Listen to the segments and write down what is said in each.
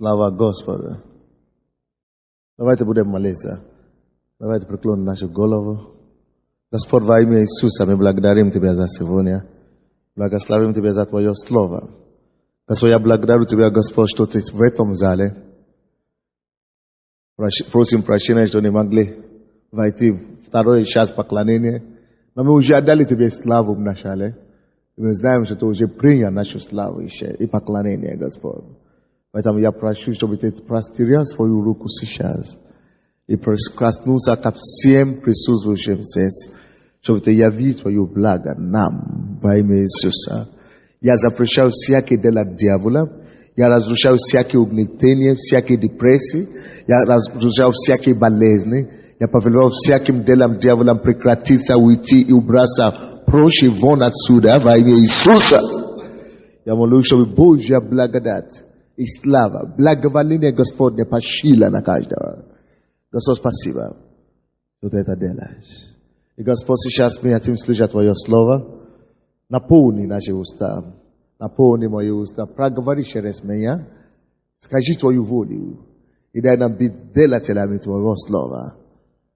Слава Господу. Давайте будем молиться. Давайте преклоним нашу голову. Господь, во имя Иисуса, мы благодарим Тебя за сегодня. Благословим Тебя за Твое Слово. Господь, я благодарю Тебя, Господь, что Ты в этом зале. Просим прощения, что не могли войти в второй час поклонения. Но мы уже отдали Тебе славу в начале. И мы знаем, что Ты уже принял нашу славу и поклонение, Господь. Поэтому я прошу, чтобы Ты простерял свою руку сейчас и прикоснулся ко всем присутствующим здесь, чтобы Ты явил Твое благо нам во имя Иисуса. Я запрещаю всякие дела дьявола, я разрушаю всякие угнетения, всякие депрессии, я разрушаю всякие болезни, я повелеваю всяким делам дьявола прекратиться, уйти и убраться прочь и вон отсюда во имя Иисуса. Я молю, чтобы Божья благодать и слава, благоволение Господне пошила на каждого. Господь, спасибо, что Ты это делаешь. И Господь, сейчас мы хотим слышать Твое Слово. Наполни наши уста, наполни мои уста, проговори через меня, скажи Твою волю и дай нам быть делателями Твоего Слова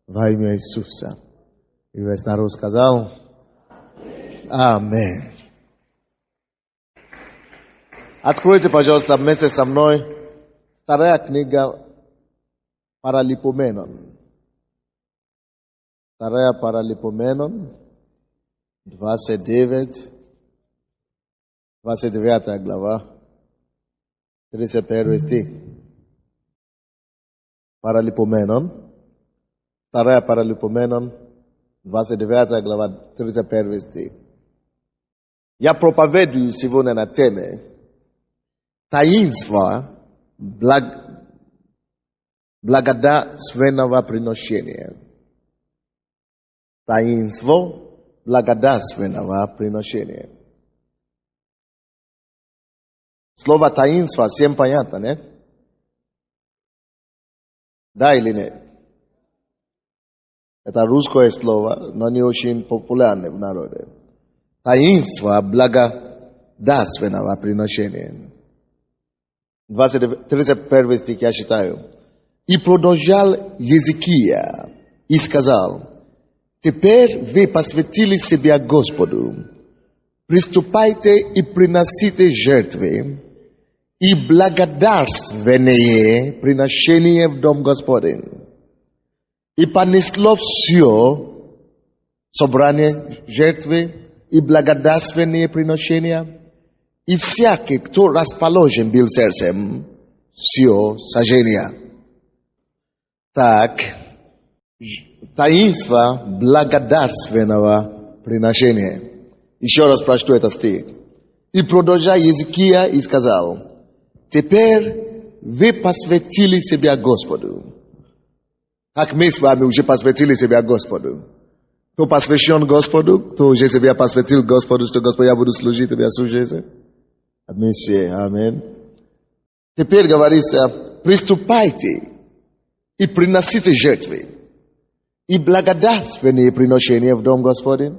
во имя Иисуса. И весь народ сказал Аминь. Откройте, пожалуйста, вместе со мной вторая книга Паралипоменон. Вторая Паралипоменон, 29 глава, 31 стих. Паралипоменон, вторая Паралипоменон, 29 глава, 31 стих. Я проповедую сегодня на теме таинство благодатственного приношения. Таинство благодатственного приношения. Слово таинство всем понятно, не? Да или нет? Это русское слово, но не очень популярное в народе. Таинство благодатственного приношения. 31 стих я читаю. И продолжал Езекия и сказал: теперь вы посвятили себя Господу, приступайте и приносите жертвы и благодарственные приношения в дом Господень. И понесло все собрание жертвы и благодарственные приношения, и всякий, кто расположен был сердцем, все сожжения. Так, таинство благодарственного приношения. Еще раз прочту этот стих. И продолжая Езекия и сказал: теперь вы посвятили себя Господу. Как мы с вами уже посвятили себя Господу. Кто посвящен Господу, кто уже себя посвятил Господу, что Господь, я буду служить Тебе, служить. Аминь. Аминь. Теперь говорится: приступайте и приносите жертвы и благодарственные приношения в дом Господень.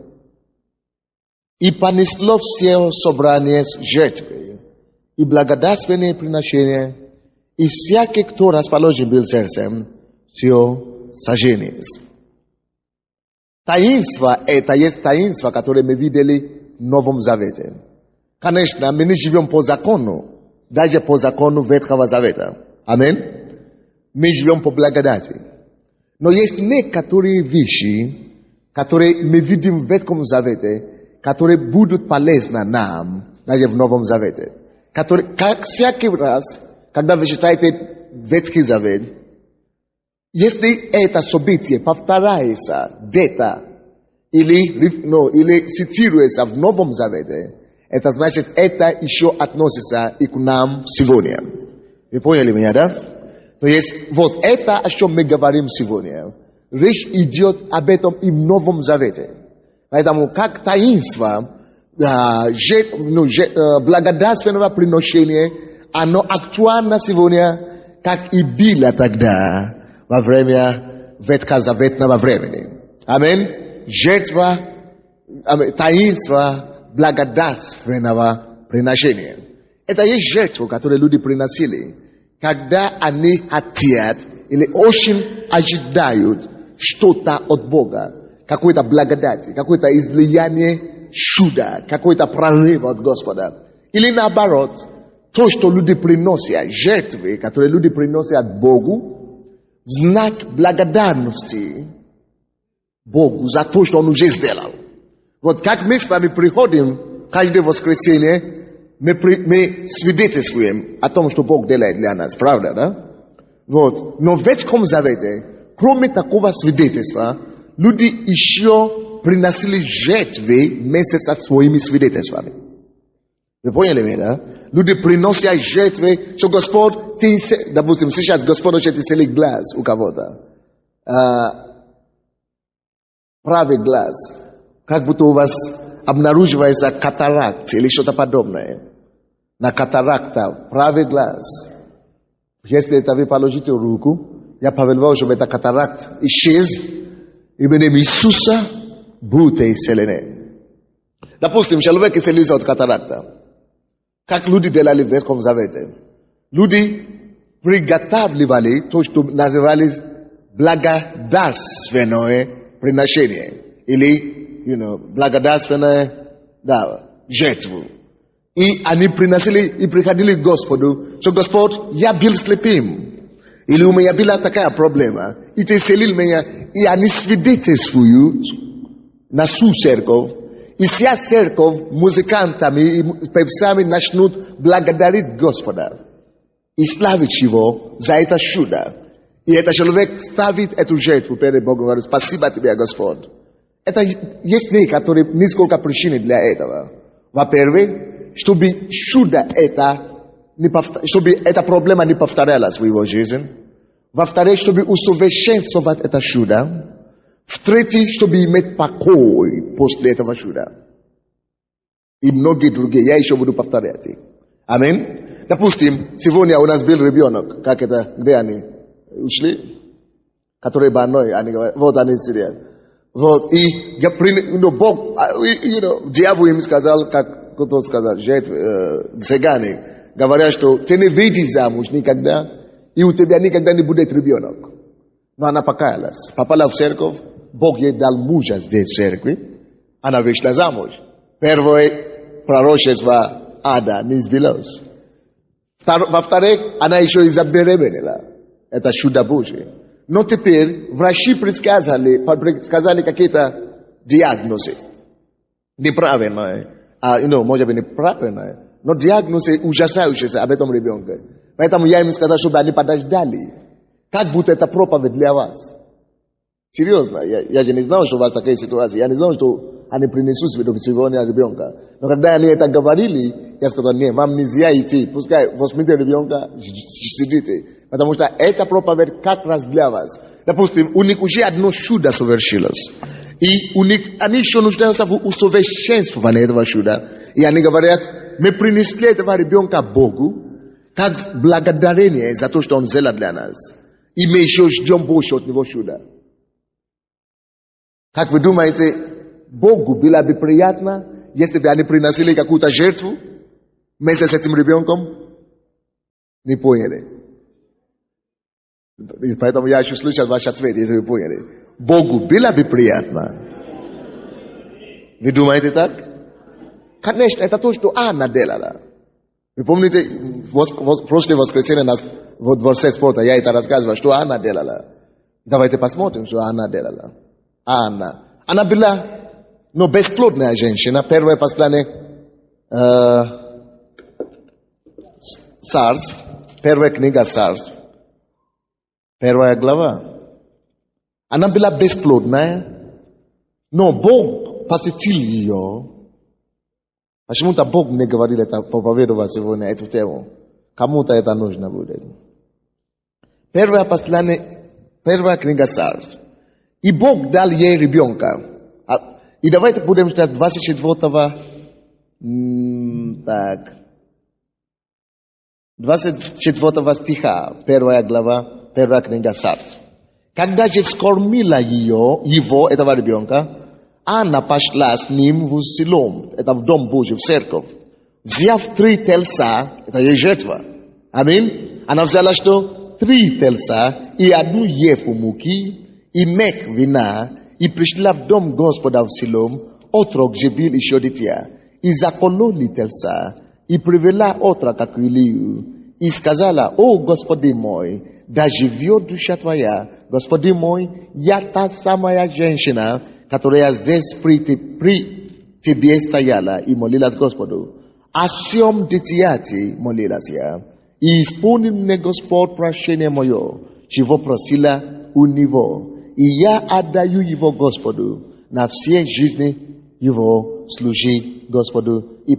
И понесло все собрание жертвы и благодарственные приношения, и всякий, кто расположен был сердцем, все сожжение. Таинство — это есть таинство, которое мы видели в Новом Завете. Конечно, мы не живем по закону, даже по закону Ветхого Завета. Аминь. Мы живем по благодати. Но есть некоторые вещи, которые мы видим в Ветхом Завете, которые будут полезны нам, даже в Новом Завете. Которые, как всякий раз, когда вы читаете Ветхий Завет, если это событие повторяется где-то или цитируется в Новом Завете, это значит, это еще относится и к нам сегодня. Вы поняли меня, да? То есть, вот это, о чем мы говорим сегодня. Речь идет об этом и в Новом Завете. Поэтому, как таинство благодарственного приношения, оно актуально сегодня, как и было тогда, во время ветхозаветного времени. Аминь. Жертва, таинство благодатственного приношения. Это есть жертва, которую люди приносили. когда они хотят или очень ожидают что-то от Бога, какой-то благодати, какое-то излияние чуда, какой-то прорыв от Господа. Или наоборот, то, что люди приносят, жертвы, которые люди приносят Богу, в знак благодарности Богу за то, что Он уже сделал. Вот как мы с вами приходим каждое воскресенье, мы свидетельствуем о том, что Бог делает для нас, правда, да? Вот. Но в Ветхом Завете, кроме такого свидетельства, люди еще приносили жертвы вместе со своими свидетельствами. Вы поняли меня, да? Люди приносят жертвы, что Господь, допустим, сейчас Господь хочет исцелить глаз у кого-то. Правый глаз. Как будто у вас обнаруживается катаракт или что-то подобное. На катаракта правый глаз. Если это вы положите руку, я повелеваю, чтобы это катаракт исчез, именем Иисуса будете исцелены. Допустим, человек исцелился от катаракта. Как люди делали в Ветхом Завете? Люди приготавливали то, что называли благодарственное приношение. Или, благодарственное, жертву. И они приносили и приходили к Господу, что Господь, я был слепым. Или у меня была такая проблема. И ты исцелил меня. И они свидетельствуют на всю церковь. И вся церковь музыкантами и певцами начнут благодарить Господа. И славить Его за это чудо. И этот человек ставит эту жертву перед Богом. Говорит, спасибо тебе, Господь. Это есть несколько причин для этого. Во-первых, чтобы чудо чтобы эта проблема не повторялась в его жизни. Во-вторых, чтобы усовершенствовать это чудо. В-третьих, чтобы иметь покой после этого чуда. И многие другие. Я еще буду повторять их. Аминь. Допустим, сегодня у нас был ребенок. Как это? Где они? Ушли? Которые больной. Они говорят, вот они сидят. Вот. И Бог, дьявол им сказал, как кто сказал, цыгане, говорят, что ты не выйдешь замуж никогда, и у тебя никогда не будет ребенок. Но она покаялась. Попала в церковь. Бог ей дал мужа здесь в церкви. Она вышла замуж. Первое пророчество ада не сбилось. Во-вторых, она еще и забеременела. Это чудо Божие. Но теперь врачи предсказали какие-то диагнозы. Неправильные. Может быть, неправильные. Но диагнозы ужасающиеся об этом ребенке. Поэтому я им сказал, чтобы они подождали. Как будто это проповедь для вас. Серьезно, я же не знал, что у вас такая ситуация. Я не знал, что они принесут сегодня ребенка. Но когда они это говорили, я сказал, нет, вам нельзя идти. Пускай возьмите ребенка, сидите. Потому что эта проповедь как раз для вас. Допустим, у них уже одно чудо совершилось. И они еще нуждаются в усовершенствовании этого чуда. И они говорят, мы принесли этого ребенка Богу, как благодарение за то, что Он сделал для нас. И мы еще ждем больше от него чуда. Как вы думаете, Богу было бы приятно, если бы они приносили какую-то жертву вместе с этим ребенком? Не поняли. Поэтому я хочу слышать ваш ответ, если вы поняли. Богу было бы приятно. Вы думаете так? Конечно, это то, что Анна делала. Вы помните, в прошлое воскресенье нас в дворце спорта я это рассказывал, что Анна делала. Давайте посмотрим, что Анна делала. Она была, бесплодная женщина. Первое послание Царств, первая книга Царств, первая глава. Она была бесплодная, но Бог посетил ее. Почему-то Бог мне говорил это, проповедовать сегодня эту тему. Кому-то это нужно будет. Первое послание, первая книга Царств. И Бог дал ей ребенка. И давайте будем читать 24 стиха, первая глава, первая книга Царств. Когда же вскормила его, этого ребенка, Анна пошла с ним в Силом, это в Дом Божий, в церковь, взяв 3 тельца, это ей жертва. Аминь. Anavzala что 3 телса, и одну ефу муки, и мек вина, и пришла в дом Господа в Силом, отрок же был еще дитя, и закололи телса, и привела отрока к Илию, и сказала: «О, Господи мой, да живет душа твоя, Господи мой, я та самая женщина, которая здесь при тебе стояла и молилась Господу. О сем дитяти молилась я, и исполнил мне Господь прощение мое, чего просила у него, и я отдаю его Господу на все жизни его служить Господу и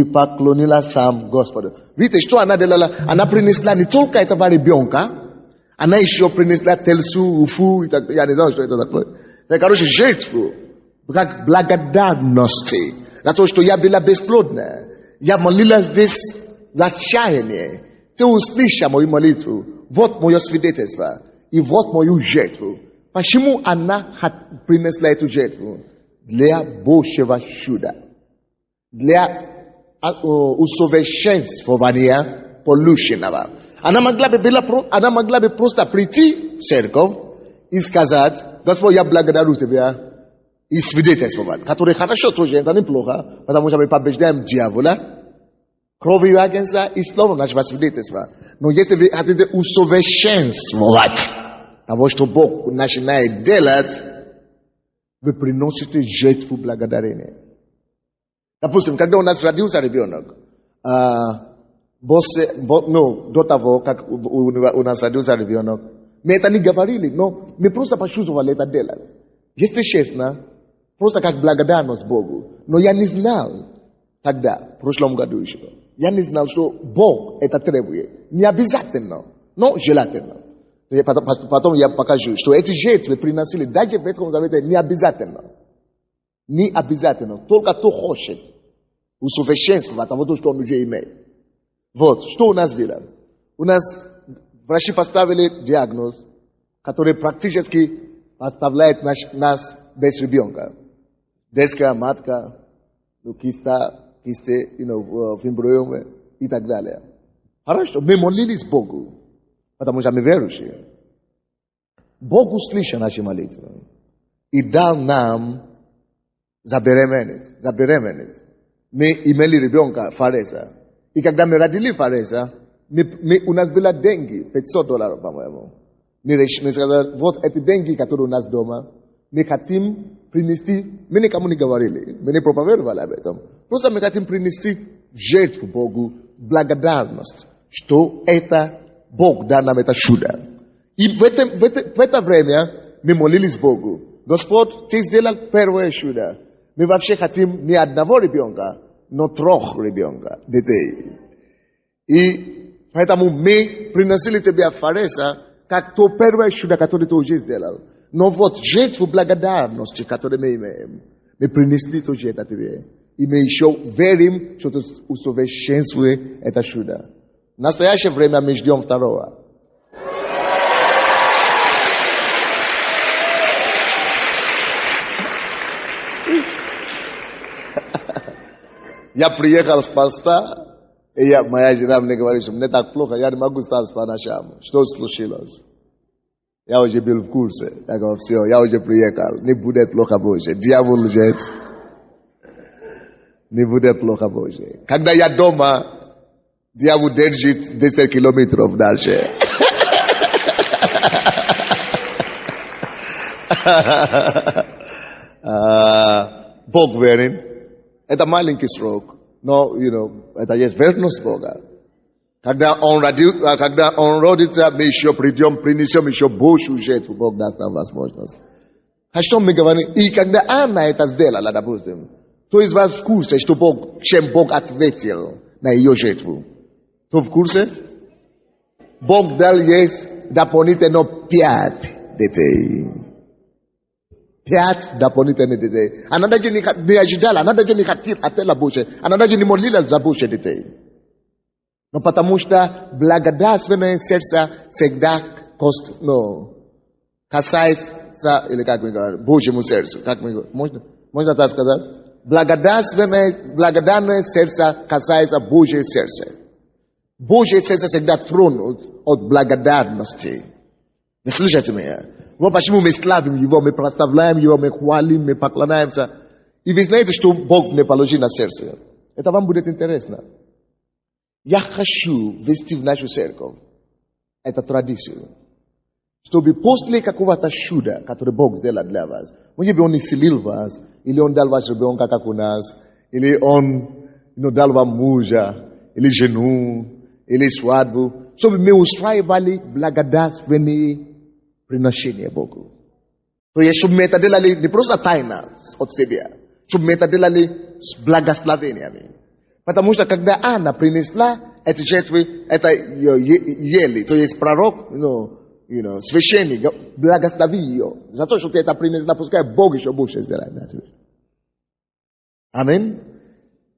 поклонилась сам Господу». Видите, что она делала? Она принесла не только этого ребенка, она еще принесла тельсу, уфу, я не знаю, что это такое. Короче, жертву, как благодарности за то, что я была бесплодная. Я молилась здесь в отчаянии. Ты услышал мою молитву. Вот мое свидетельство. И вот мою жертву. Почему она принесла эту жертву? Для Божьего чуда. Для усовершенствования полученного. Она могла бы просто прийти в церковь и сказать: «Господь, я благодарю тебя», и свидетельствовать, которое хорошо тоже, это неплохо, потому что мы побеждаем дьявола кровью агнца и словом нашего свидетельства. Но если вы хотите усовершенствовать того, что Бог начинает делать, вы приносите жертву благодарения. Допустим, когда у нас родился ребенок, до того, как у нас родился ребенок, мы это не говорили, но мы просто почувствовали это делать. Если честно, просто как благодарность Богу. Но я не знал тогда, в прошлом году еще, я не знал, что Бог это требует. Не обязательно, но желательно. Потом я покажу, что эти жертвы приносили даже в Ветхом Завете не обязательно. Не обязательно. Только кто хочет усовершенствовать того, что он уже имеет. Вот, что у нас было? У нас врачи поставили диагноз, который практически оставляет нас без ребенка. Детская матка, кисты, фимбриомы и так далее. Хорошо, мы молились Богу, потому что мы верующие. Бог услышал наши молитвы и дал нам забеременеть. Мы имели ребенка, Фареса. И когда мы родили Фареса, у нас было деньги, $500, по-моему. Мы сказали: вот эти деньги, которые у нас дома, мы хотим принести, мы никому не говорили, мы не проповедовали об этом. Просто мы хотим принести жертву Богу, благодарность, что это Бог дал нам это чудо. И в это время мы молились Богу: Господь, ты сделал первое чудо. Мы вообще хотим не одного ребенка, но 3 ребенка, детей. И поэтому мы приносили тебе Фареса, как то первое чудо, которое ты уже сделал. Но вот жертву благодарности, которую мы имеем, мы принесли тоже это тебе. И мы еще верим, что ты усовершенствуешь это чудо. В настоящее время мы ждем второго. Я приехал с поста, и моя жена мне говорит, что мне так плохо, я не могу стать по ночам. Что случилось? Я уже был в курсе. Я говорю: все, я уже приехал. Не будет плохо больше. Дьявол лжет. Не будет плохо больше. Когда я дома, дьявол держит 10 километров дальше. Бог верен. Это маленький срок. Но, это есть верность Бога. Когда он родится, мы еще придем, принесем еще большую жертву. Бог даст нам возможность. А что мы говорим? И когда Анна это сделала, допустим, то из вас в курсе, что чем Бог ответил на ее жертву? Кто в курсе? Бог дал ей дополнительно 5 детей. 5 дополнительных детей. Она даже не ожидала, она даже не хотела больше. Она даже не молилась за больше детей. Но потому что благодарственное сердце всегда касается, или как мы говорим, Божьему сердцу. Как мы говорим? Можно так сказать? Благодарное сердце касается Божьего сердца. Божье сердце всегда тронут от благодарности. Вы слышите меня? Вот почему мы славим Его, мы прославляем Его, мы хвалим, мы поклоняемся. И вы знаете, что Бог мне положил на сердце? Это вам будет интересно. Я хочу ввести в нашу церковь эту традицию. Чтобы после какого-то чуда, которое Бог сделал для вас, может быть, Он исцелил вас, или Он дал вас ребенка, как у нас, или Он дал вам мужа, или жену, или свадьбу, чтобы мы устраивали благодарственные приношения Богу. То есть, чтобы мы это делали не просто тайно от себя, чтобы мы это делали с благословениями. Потому что когда Анна принесла эти жертвы, это ели, то есть пророк, священник, благослови ее. За то, что ты это принесла, пускай Бог еще больше сделает на тебе. Аминь.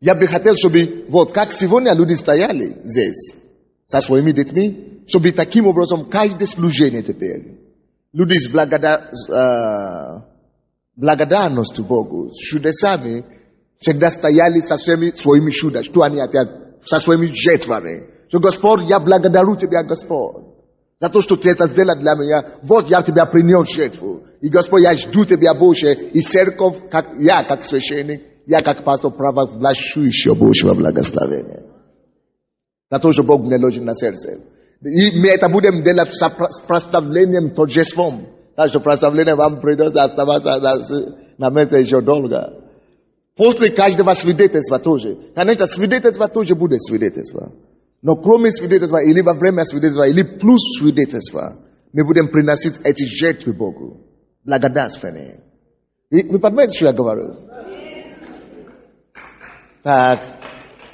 Я бы хотел, чтобы, вот как сегодня люди стояли здесь, со своими детьми, чтобы таким образом каждое служение теперь, люди с благодарностью Богу, с чудесами, всегда стояли со своими чудами, что они хотят, со своими жертвами. Что, Господь, я благодарю Тебя, Господь, за то, что Ты это сделал для меня. Вот я Тебя принес жертву. И, Господь, я жду Тебя больше. И церковь, я как священник, я как пастор провозглашаю еще Божьего благословения. За то, что Бог мне ложит на сердце. И мы это будем делать с прославлением торжеством. Так что прославление вам придется оставаться на месте еще долго. После каждого свидетельства тоже. Конечно, свидетельство тоже будет свидетельство. Но кроме свидетельства, или во время свидетельства, или плюс свидетельства, мы будем приносить эти жертвы Богу. Благодарственные. Вы понимаете, что я говорю? Так.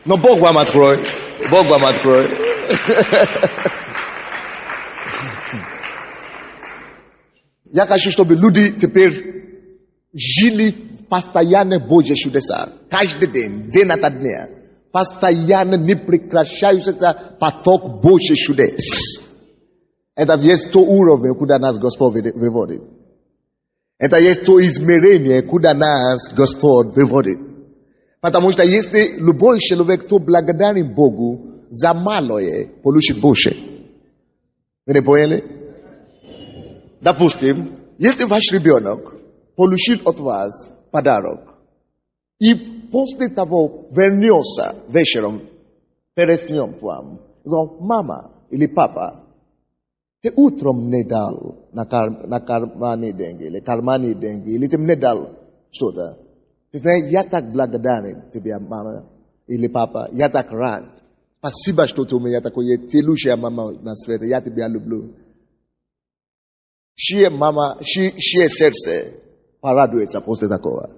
Но Бог вам откроет. Бог вам откроет. Я хочу, чтобы люди теперь жили в постоянных Божьих чудесах. Каждый день, день ото дня. Постоянно не прекращающийся поток Божьих чудес. Это есть то уровень, куда нас Господь выводит. Это есть то измерение, куда нас Господь выводит. Потому что если любой человек, кто благодарен Богу за малое, получит больше. Вы не поняли? Допустим, если ваш ребенок получил от вас подарок, и после того вернется вечером перед днем к вам, и говорит: мама или папа, ты утром мне дал на кармане деньги, или ты мне дал что-то. Ты знаешь, я так благодарен тебе, мама или папа, я так рад. Спасибо, что ты у меня такой, ты лучшая мама на свете, я тебя люблю. Чье сердце порадуется после такого?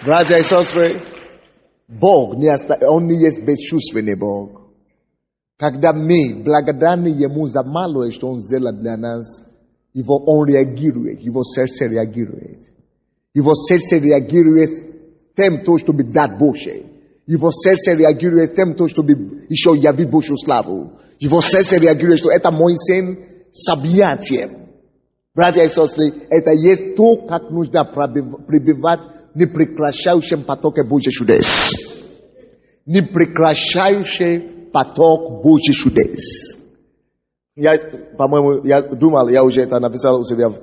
Братья и сестры, Бог, Он не есть бесчувственный Бог. Когда мы благодарны Ему за малое, что Он сделал для нас, Он реагирует, Его сердце реагирует. Его сердце реагирует тем, чтобы дать больше. Его сердце реагирует тем, чтобы еще явить Божью славу. Его сердце реагирует, что это мой сын с объятием. Братья и сестры, это есть то, как нужно пребывать в непрекращающем потоке Божьих чудес. Непрекращающий поток Божьих чудес. По-моему, я думал, я уже это написал у себя в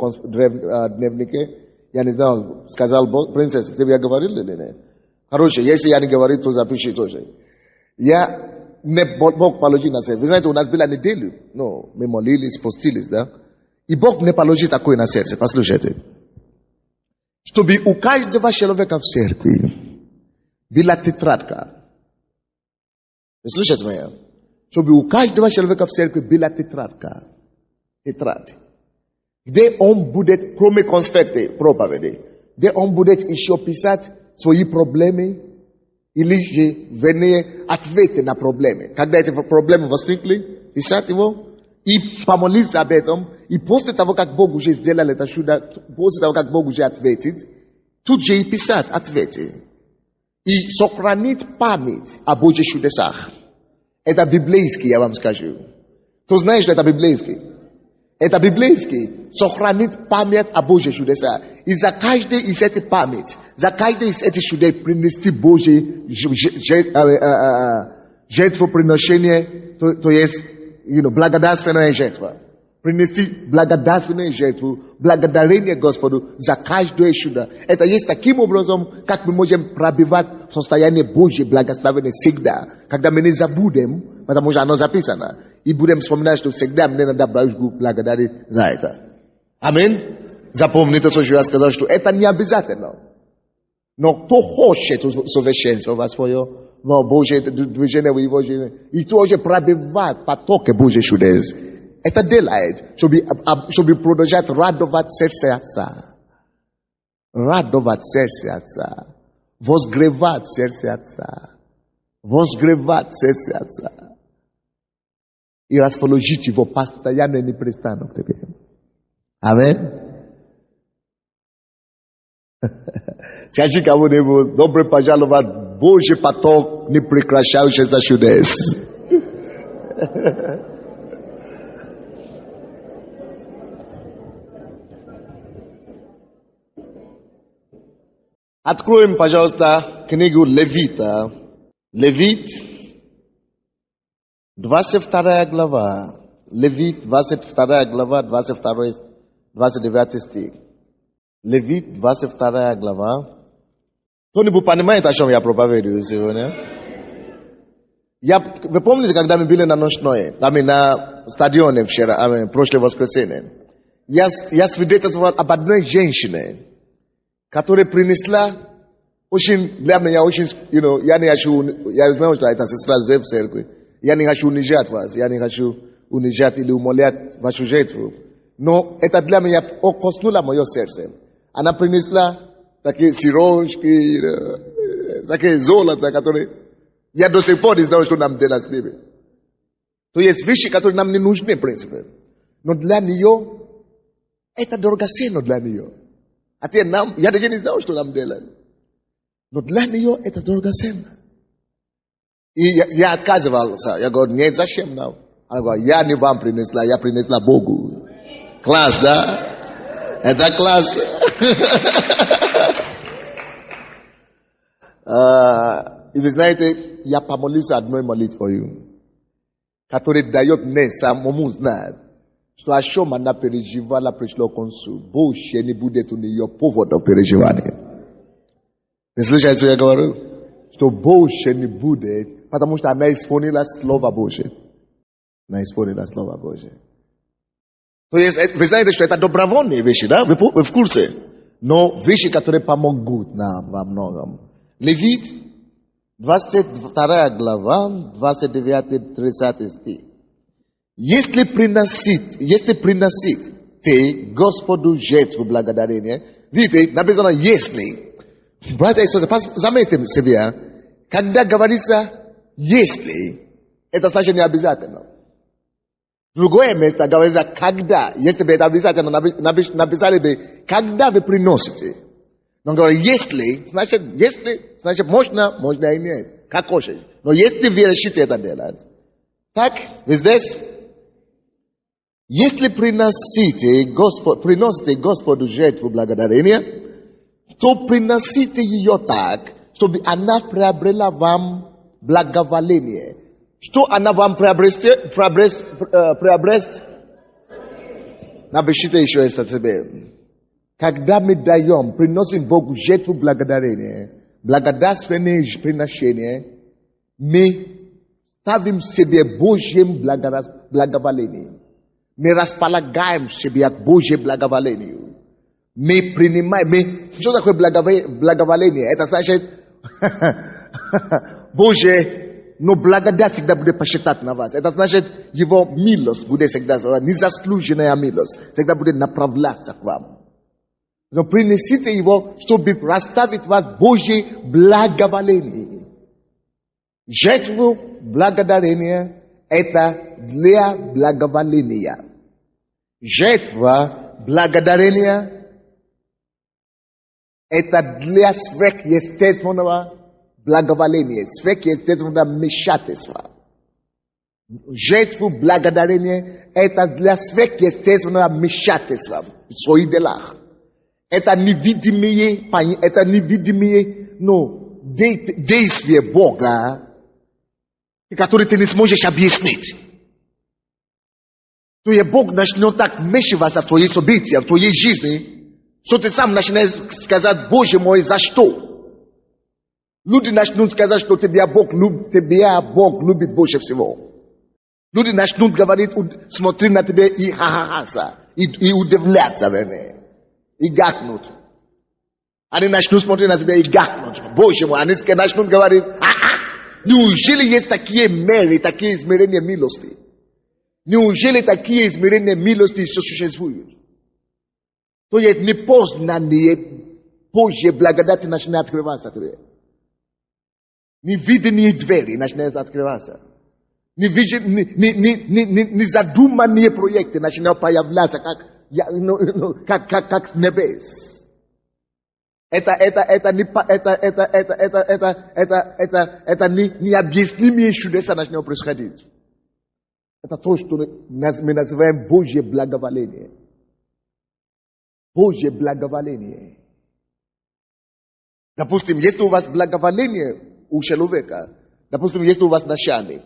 дневнике. Я не знал, сказал принцесса, тебе я говорил или нет? Короче, если я не говорю, то запиши тоже. Бог положил на сердце. Вы знаете, у нас была неделю. Мы молились, постились, да? И Бог мне положил такое на сердце. Послушайте. Чтобы у каждого человека в церкви была тетрадка. Вы слышите меня? Чтобы у каждого человека в церкви была тетрадка. Тетрадь. Где он будет, кроме конспекты, проповеди, где он будет еще писать свои проблемы или же вернее ответы на проблемы. Когда эти проблемы возникли, писать его и помолиться об этом. И после того, как Бог уже сделал это чудо, после того, как Бог уже ответит, тут же и писать ответы. И сохранить память о Божьих чудесах. Это библейский, я вам скажу. Кто знает, что это библейский? Это библейский. Сохранить память о Божьих чудесах. И за каждый из этих память, за каждый из этих чудес принести Божье жертвоприношение, то есть благодарственная жертва. Принести благодарственную жертву, благодарение Господу за каждое чудо. Это есть таким образом, как мы можем пробивать в состоянии Божьей благословения всегда. Когда мы не забудем, потому что оно записано, и будем вспоминать, что всегда мне надо благодарить за это. Аминь. Запомните, что я сказал, что это не обязательно. Но кто хочет совершенствовать свое Божье движение в его жизни, и тоже пробивать потоки Божьих чудес, это делает, чтобы продолжать радовать сердце Отца. Радовать сердце Отца. Возгревать сердце Отца. Возгревать сердце Отца. И расположить его постоянно и непрестанно к тебе. Аминь. Скажи кому-нибудь, добро пожаловать, Божий поток, не прекращающийся чудес. Откроем, пожалуйста, книгу Левита. Левит, 22 глава. Левит, 22 глава, 29 стих. Левит, 22 глава. Кто-нибудь понимает, о чем я проповедую сегодня? Вы помните, когда мы были на ночной, на стадионе вчера, прошлое воскресенье? Я свидетельствовал об одной женщине, которая принесла для меня очень, я знаю, что это сестра Зе в церкви. Я не хочу унижать вас, я не хочу унижать или умолять вашу жертву. Но это для меня коснуло мое сердце. Она принесла такие сирожки, такие золото, которые я до сих пор не знаю, что нам делать с ними. То есть вещи, которые нам не нужны, в принципе. Но для нее, это дорогоценно для нее. Я даже не знаю, что нам делать. Но для нее это дорогоценно. И я отказывался. Я говорю, нет, зачем нам? Она говорит, я не вам принесла, я принесла Богу. Класс, да? Это класс. И вы знаете, я помолился одной молитвой, которая дает мне самому знать, что о чем она переживала, пришло к концу. Больше не будет у нее повода переживания. Вы слышите, что я говорю? Что больше не будет, потому что она исполнила Слово Божие. Она исполнила Слово Божие. То есть, вы знаете, что это добровольные вещи, да? Вы в курсе? Но вещи, которые помогут нам во многом. Левит, 22 глава, 29-30 стих. Если приносить ты Господу жертву благодарения, видите, написано если. Братья и сестры, заметьте себе, когда говорится если, это значит не обязательно. Другое место говорится когда. Если бы это обязательно, написали бы, когда вы приносите. Но говорят, если, значит можно и нет. Как хочешь. Но если вы решите это делать. Так, вы здесь? Если приносите Господу жертву благодарения, то приносите ее так, чтобы она приобрела вам благоволение. Что она вам приобрест? Напишите еще это себе. Когда мы приносим Богу жертву благодарения, благодарственное приношение, мы ставим себе Божьим благоволением. Мы располагаем себе к Божьему благоволению. Мы принимаем. Что такое благоволение? Это значит, Божье, но благодать всегда будет посчитать на вас. Это значит, его милость будет всегда, незаслуженная милость, всегда будет направляться к вам. Но принесите его, чтобы расставить вас Божье благоволение. Жертву благодарения – это для благоволения. Жертва благодарения – это для сверхъестественного благоволения, сверхъестественного вмешательства. Жертву благодарения – это для сверхъестественного вмешательства в свои дела. Это невидимые, но действия Бога, которые ты не сможешь объяснить. То есть Бог начнет так вмешиваться в твои события, в твоей жизни, что ты сам начинаешь сказать: Боже мой, за что? Люди начнут сказать, что тебя Бог любит больше всего. Люди начнут говорить, смотреть на тебя и ха-ха-ха, и удивляться, вернее, и гакнуть. Они начнут смотреть на тебя и гакнуть. Боже мой, они начнут говорить: неужели есть такие меры, такие измерения милости? Неужели такие измерения милости существуют? То есть непознанные Божьи благодати начинают открываться тебе. Невидимые двери начинают открываться. Незадуманные проекты начинают проявляться как с небес. Это необъяснимые чудеса начинают происходить. Это то, что мы называем Божье благоволение. Божье благоволение. Допустим, если у вас благоволение у человека, допустим, если у вас начальник,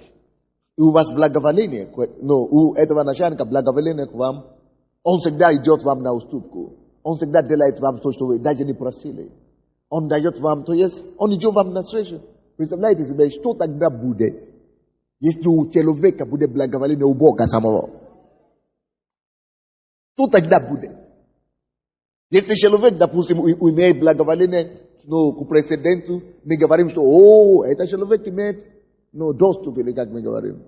и у вас благоволение, но у этого начальника благоволение к вам, он всегда идет вам на уступку. Он всегда делает вам то, что вы даже не просили. Он дает вам, то есть он идет вам навстречу. Представляете себе, что тогда будет, если у человека будет благоволение у Бога самого? Что тогда будет? Если человек, допустим, имеет благоволение к президенту, мы говорим, что это человек имеет доступ, или как мы говорим.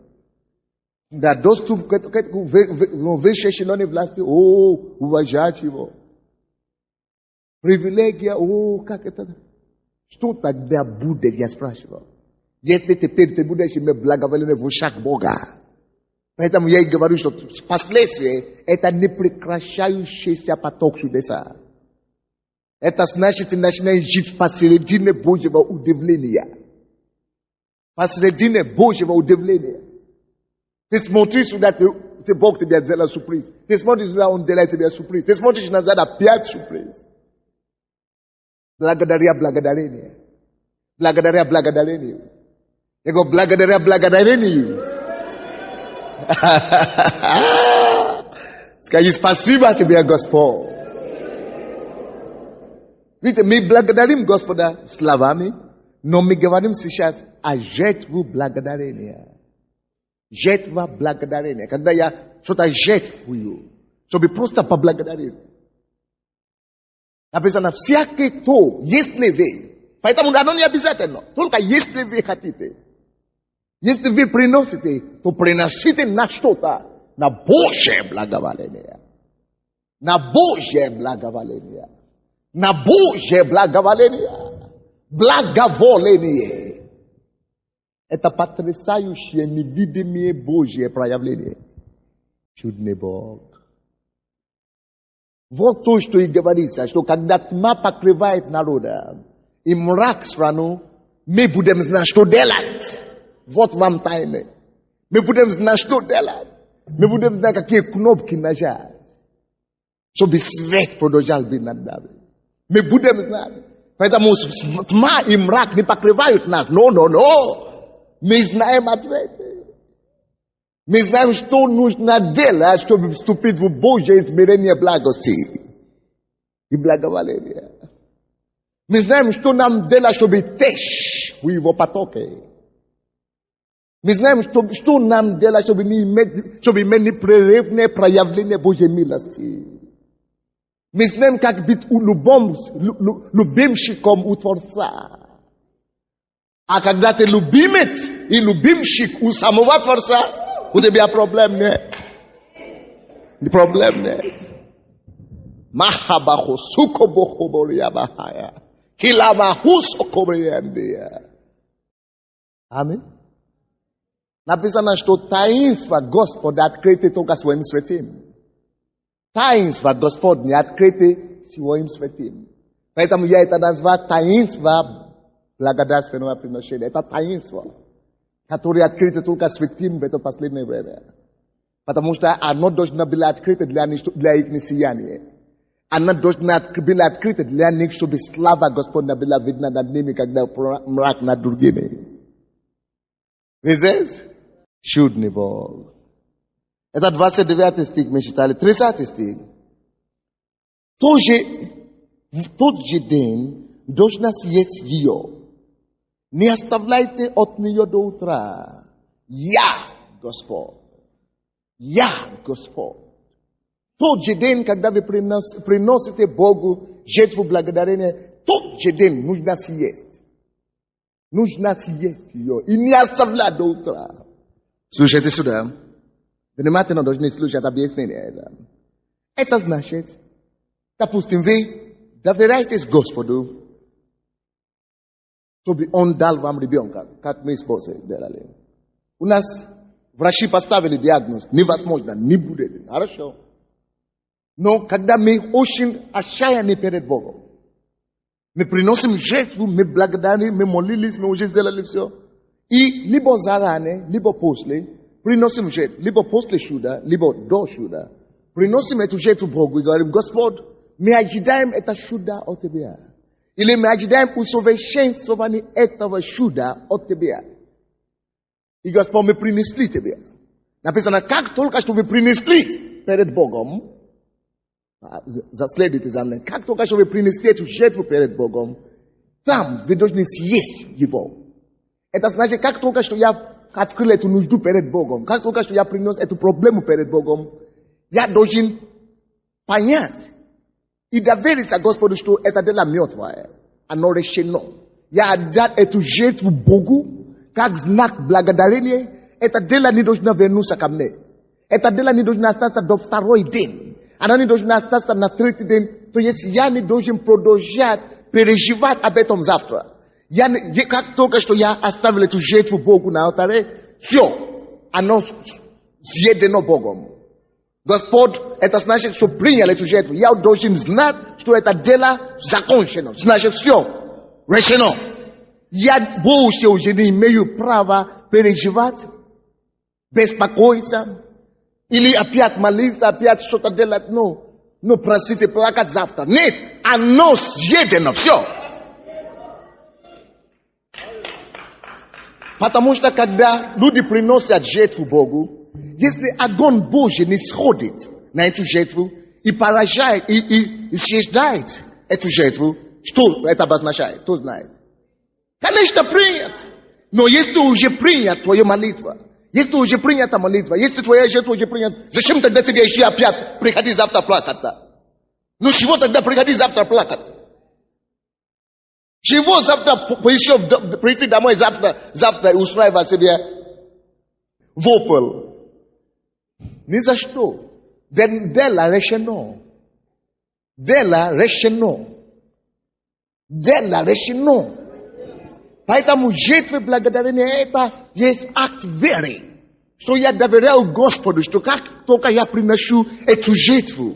Да, доступ к высшей эшелоне власти, уважать его. Привилегия, как это? Что тогда будет, я спрашивал. Если теперь ты будешь иметь благоволение в ушах Бога. Поэтому я и говорю, что последствия – это непрекращающийся поток чудеса. Это значит, ты начинаешь жить посередине Божьего удивления. Посередине Божьего удивления. Ты смотришь сюда, Бог тебе делает сюрприз. Ты смотришь сюда, Он делает тебе сюрприз. Ты смотришь назад, опять сюрприз. Благодаря благодарение. Благодаря благодарению. Я говорю, благодаря благодарению. Скажи спасибо тебе, Господь. Видите, мы благодарим Господа словами, но мы говорим сейчас о жертве благодарения. Жертва благодарения. Когда я что-то жертвую, чтобы просто поблагодарить. Написано, всякий кто, если вы, поэтому оно не обязательно, только если вы хотите. Если вы приносите, то приносите на что-то, на Божье благоволение. На Божье благоволение. На Божье благоволение. Благоволение. Это потрясающее невидимое Божье проявление. Чудный Бог. Вот то, что и говорится, что когда тьма покрывает народа, и мрак страну, мы будем знать, что делать. Вот вам тайны. Мы будем знать, что делать. Мы будем знать, какие кнопки нажать, чтобы свет продолжал быть над нами. Мы будем знать. Поэтому тьма и мрак не покрывают нас. Но. Мы знаем ответы. Мы знаем, что нужно делать, чтобы вступить в Божье измерение благости и благоволения. Мы знаем, что нам делать, чтобы течь в его потоке. Мы знаем, что нам делать, чтобы иметь непрерывное проявление Божьей милости. Мы знаем, как быть любимщиком у Творца. А когда ты любимец и любимщик у самого Творца, у тебя проблем нет. Проблем нет. Махабаху сукобоху борьябахая. Киламаху сокобриендия. Аминь. Написано, что таинство Господа открыты только своим святым. Таинство Господне открыты своим святым. Поэтому я это назвал таинство благодарственного приношения. Это таинство. которые открыты только святым в это последнее время. Потому что оно должно было открыто для их сияния. Оно должно было открыто для них, чтобы слава Господня была видна над ними, когда мрак над другими. Вы здесь? Чудный Бог. Это 29 стих мы читали. 30 стих. В тот же день должна съесть ее. Не оставляйте от нее до утра. Я Господь. Я Господь. Тот же день, когда вы приносите Богу жертву благодарения, тот же день нужно съесть. Нужно съесть ее и не оставлять до утра. Слушайте сюда. Внимательно должны слушать объяснение. Это значит, допустим, вы доверяетесь Господу, чтобы Он дал вам ребенка, как мы с Божией делали. У нас врачи поставили диагноз, невозможно, не будет. Хорошо. Но когда мы очень отчаяны перед Богом, мы приносим жертву, мы благодарим, мы молились, мы уже сделали все. И либо заранее, либо после, приносим жертву, либо после чуда, либо до чуда. Приносим эту жертву Богу и говорим: Господь, мы ожидаем это чудо от Тебя. Или мы ожидаем усовершенствования этого чуда от Тебя. И Господь, мы принесли Тебе. Написано, как только что вы принесли перед Богом, заследуйте за мной, как только что вы принесли эту жертву перед Богом, там вы должны съесть его. Это значит, как только что я открыл эту нужду перед Богом, как только что я принес эту проблему перед Богом, я должен понять и довериться Господу, что это дело мертвое, оно решено. Я отдал эту жертву Богу, как знак благодарения, это дело не должно вернуться ко мне. Это дело не должно остаться до второй день. Оно не должно остаться на третий день. То есть я не должен продолжать переживать об этом завтра. Как только что я оставил эту жертву Богу на алтаре, все, оно съедено Богом. Господь, это значит, что принял эту жертву. Я должен знать, что это дело закончено. Значит, все, решено. Я больше уже не имею права переживать, беспокоиться, или опять молиться, опять что-то делать. Ну, простите, плакать завтра. Нет, оно съедено, все. Потому что когда люди приносят жертву Богу, если огонь Божий не сходит на эту жертву и поражает, и съедает эту жертву, что это обозначает? Кто знает? Конечно, принят. Но если уже принят твоя молитва, если уже принята молитва, если твоя жертва уже принята, зачем тогда тебе еще опять приходи завтра плакать-то? Ну чего тогда приходи завтра плакать? Чего завтра еще прийти домой завтра и устраивать себе вопль? Ни за что. Дело решено. Дело решено. Дело решено. Поэтому жертва благодарения это есть акт веры. Что я доверял Господу, что как только я приношу эту жертву,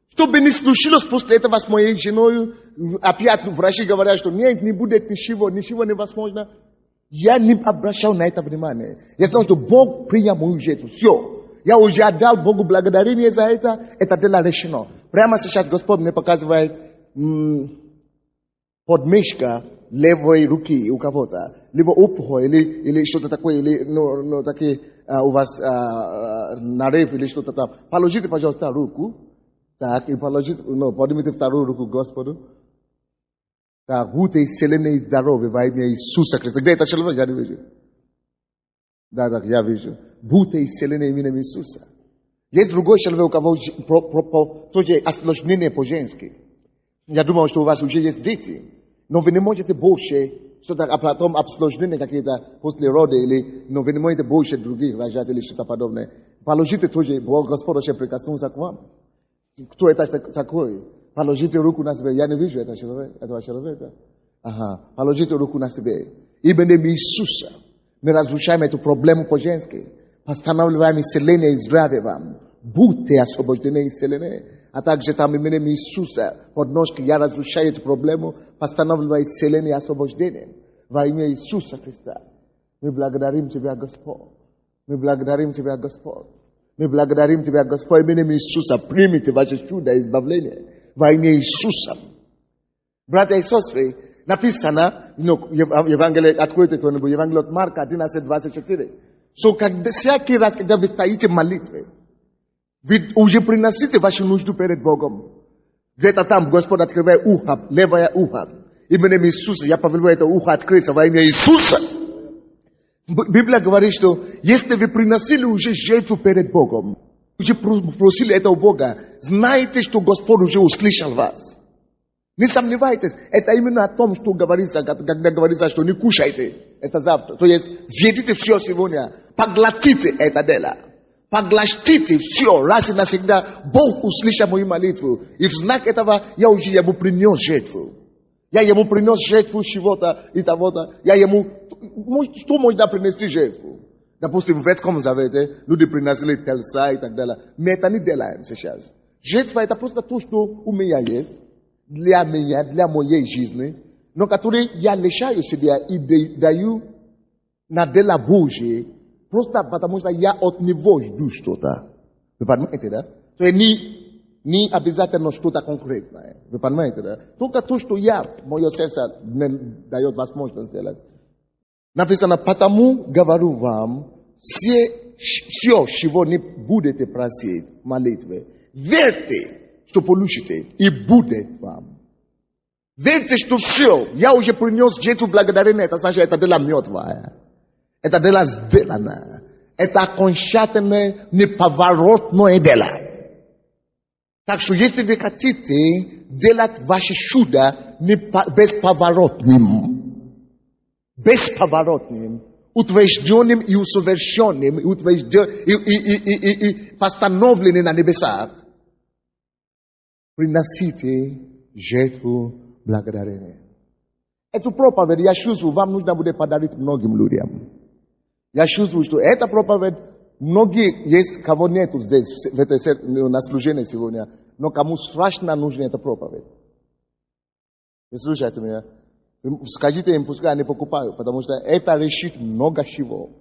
что бы ни случилось после этого с моей женой, опять врачи говорят, что нет, не будет ничего невозможно. Я не обращал на это внимание. Я знал, что Бог принял мою жертву. Все. Я уже отдал Богу благодарение за это дело решено. Прямо сейчас Господь мне показывает подмышка левой руки у кого-то, либо опухоль, или что-то такое, или такие у вас нарыв, или что-то там. Положите, пожалуйста, руку. Так, и положите, поднимите вторую руку Господу. Так, будьте исцелены и здоровы во имя Иисуса Христа. Где это человек? Я не вижу. Да, так, я вижу. Будьте исцелены именем Иисуса. Есть другой человек, у кого тоже осложнение по-женски. Я думал, что у вас уже есть дети. Но вы не можете больше, а потом осложнения какие-то после рода, но вы не можете больше других рожать или что-то подобное. Положите тоже, Господь уже прикоснулся к вам. Кто это такой? Положите руку на себя. Я не вижу этого человека. Ага. Положите руку на себя. Именем Иисуса мы разрушаем эту проблему по-женски. Постанавливаем исцеление и здравие вам. Будьте освобождены и исцелены. А также там именем Иисуса под ножки я разрушаю эту проблему, постанавливаю исцеление и освобождение во имя Иисуса Христа. Мы благодарим Тебя, Господь. Мы благодарим Тебя, Господь. Мы благодарим Тебя, Господь, именем Иисуса. Примите ваше чудо избавления во имя Иисуса. Братья и сестры, написано, Евангелие, откройте кто-нибудь, Евангелие от Марка 11:24. Когда всякий раз, когда вы стоите в молитве, вы уже приносите вашу нужду перед Богом. Где-то там Господь открывает ухо, левое ухо. Именем Иисуса я повелеваю это ухо открыться во имя Иисуса. Библия говорит, что если вы приносили уже жертву перед Богом, уже просили этого Бога, знайте, что Господь уже услышал вас. Не сомневайтесь, это именно о том, что говорится, когда говорится, что не кушайте это завтра. То есть, съедите все сегодня, поглотите это дело. Поглотите все, раз и навсегда. Бог услышал мою молитву. И в знак этого я уже ему принес жертву. Я ему принес жертву чего-то и того-то. Я ему... Что можно принести жертву? Допустим, в Ветском Завете люди приносили тельца и так далее. Мы это не делаем сейчас. Жертва это просто то, что у меня есть. Для меня, для моей жизни. Но который я лишаю себя и даю на дело Божье. Просто потому что я от него жду что-то. Вы понимаете, да? То есть не обязательно что-то конкретное. Вы понимаете, да? Только то, что мое сердце дает возможность сделать. Написано, потому говорю вам, все, чего не будете просить в молитве, верьте, что получите, и будет вам. Верьте, что все, я уже принес жертву благодарения, это значит, это дело мертвое. Это дело сделано. Это окончательное, неповоротное дело. Так что, если вы хотите делать ваше чудо бесповоротным, утвержденным и усовершенным, и постановленным на небесах, приносите жертву благодарения. Эту проповедь, я чувствую, вам нужно будет подарить многим людям. Я чувствую, что эта проповедь, многие есть, кого нету здесь, на служении сегодня, но кому страшно нужна эта проповедь. Вы слушайте меня? Скажите им, пускай они покупают, потому что это решит много чего.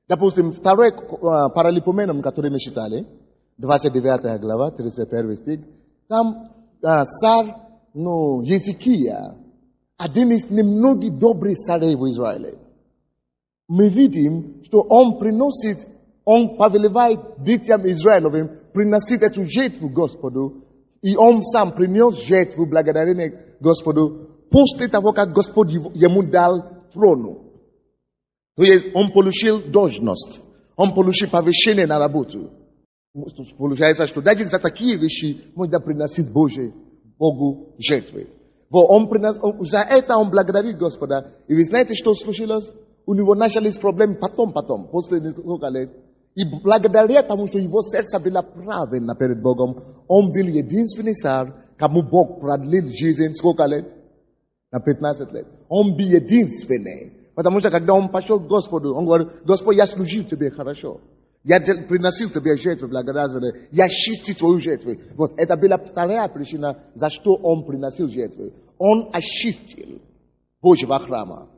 Допустим, второй Паралипоменам, который мы читали, 29 глава, 31 стих, там царь Езекия, один из немногих добрых царей в Израиле. Мы видим, что он повелевает детям Израилевым приносить эту жертву Господу, и он сам принес жертву благодарения Господу после того, как Господь ему дал трону. То есть он получил должность, он получил повышение на работу. Получается, что даже за такие вещи можно приносить Богу жертвы. За это он благодарит Господа. И вы знаете, что случилось? У него начались проблемы потом, после несколько лет. И благодаря тому, что его сердце было правильно перед Богом, он был единственный царь, кому Бог продлил жизнь сколько лет? На 15 лет. Он был единственный. Потому что когда он пошел к Господу, он говорит, Господь, я служил тебе хорошо. Я приносил тебе жертву благодарения. Я чистил твою жертву. Вот это была вторая причина, за что он приносил жертву. Он очистил Божьего храма.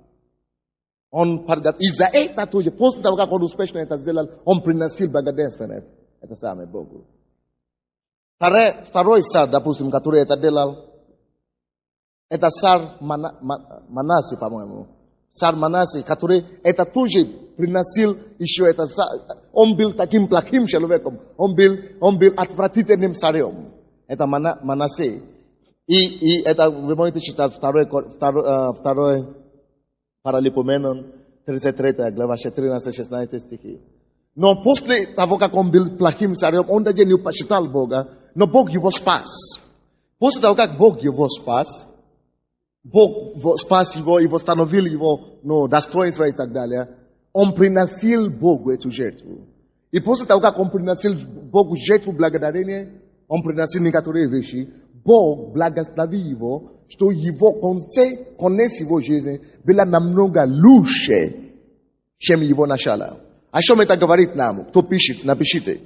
И за это тоже, после того, как он успешно это сделал, он приносил благодарение. Это самое Богу. Второй царь, допустим, который это делал, это царь Манасе, по-моему. Царь Манасе, который это тоже приносил еще это. Он был таким плохим человеком. Он был отвратительным царем. Это Манасе. И это вы можете читать второй Паралипоменам, 33 глава, 14-16 стихи. Но после того, как он был плохим царем, он даже не почитал Бога, но Бог его спас. После того, как Бог его спас, Бог спас его и восстановил его достоинство и так далее, он приносил Богу эту жертву. И после того, как он приносил Богу жертву благодарения, он приносил некоторые вещи, Бог благословил его, что его конец его жизни было намного лучше, чем его начало. О чем это говорит нам? Кто пишет, напишите.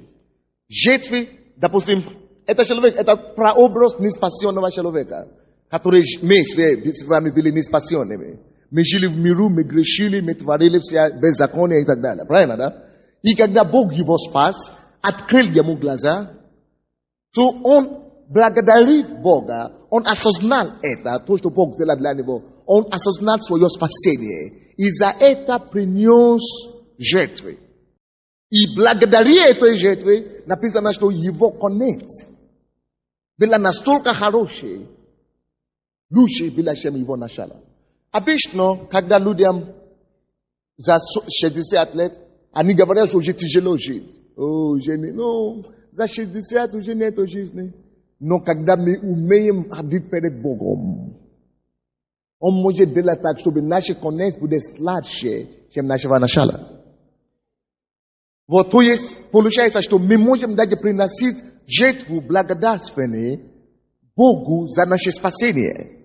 Жертвы, допустим, это человек, это прообраз неспасенного человека, который мы с вами были неспасенными. мы жили в миру, мы грешили, мы творили все беззакония и так далее. Правильно, да? И когда Бог его спас, открыл ему глаза, то он, благодарив Бога, он осознал это, то, что Бог сделал для него. Он осознал свое спасение. И за это принес жертвы. И благодаря этой жертве написано, что его конец был настолько хороший, лучше было, чем его начало. Обычно, когда людям за 60 лет, они говорят, что уже тяжело жить. За 60 уже нет жизни. Но когда мы умеем ходить перед Богом, Он может делать так, чтобы наш конец будет сладче, чем нашего начала. Вот, то есть, получается, что мы можем даже приносить жертву благодарственной Богу за наше спасение.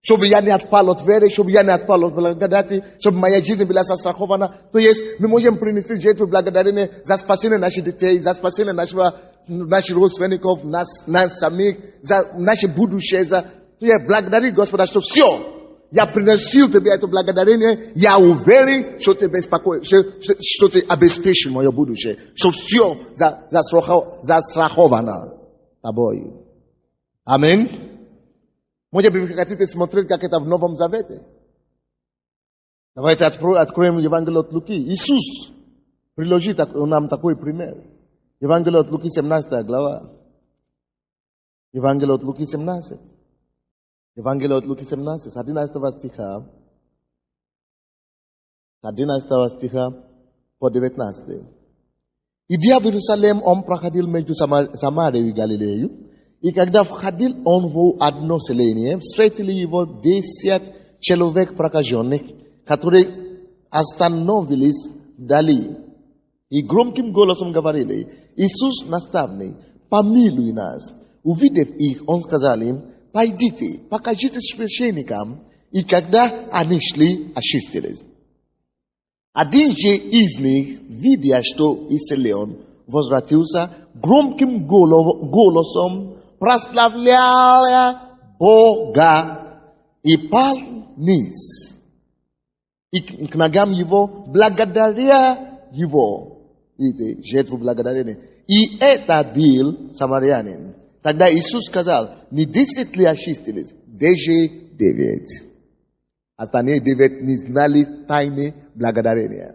Чтобы я не отпал от веры, чтобы я не отпал от благодати, чтобы моя жизнь была застрахована. То есть, мы можем принести жертву благодарения за спасение наших детей, за спасение наших родственников, нас самих, за наше будущее. То есть, благодарить Господа, что все. Я приносил тебе это благодарение, я уверен, что ты обеспечил мое будущее, что все застраховано тобой. Аминь. Может быть, вы хотите смотреть, как это в Новом Завете? Давайте откроем Евангелие от Луки. Иисус приложит нам такой пример. Евангелие от Луки, 17 глава. Евангелие от Луки, 17. Евангелие от Луки 17, с 11 стиха по 19. Идя в Иерусалим, он проходил между Самарией и Галилеей, и когда входил он в одно селение, встретили его 10 человек прокаженных, которые остановились вдали, и громким голосом говорили: «Иисус, наставник, помилуй нас». Увидев их, он сказал им: «Пойдите, покажите священникам». И когда они шли, очистились. Один же из них, видя, что исцелен, возвратился, громким голосом прославляя Бога, и пал низ. И к ногам его, благодаря его. Видите, жертву благодарения. И это был самарянин. Тогда Иисус сказал: не 10 ли очистились, даже 9. Остальные 9 не знали тайны благодарения.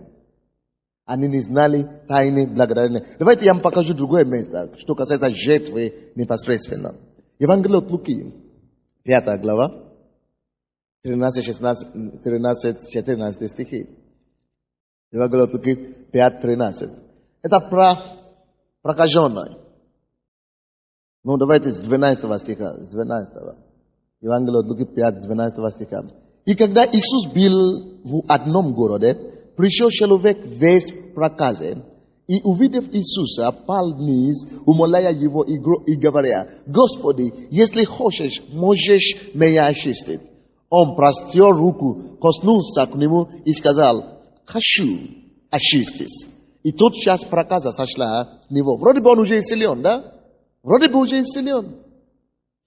Они не знали тайны благодарения. Давайте я вам покажу другое место, что касается жертвы непосредственно. Евангелие от Луки, 5 глава, 13-14 стихи. Евангелие от Луки, 5-13. Это про прокаженный. Ну, давайте с 12 стиха, с 12. Евангелие от Луки 5, 12 стиха. И когда Иисус был в одном городе, пришел человек весь в проказе, и, увидев Иисуса, пал вниз, умоляя его и говоря: «Господи, если хочешь, можешь меня очистить». Он простер руку, коснулся к нему и сказал: «Хочу, очистись». И тотчас проказа сошла с него. Вроде бы он уже исцелен, да? Вроде бы уже исцелен.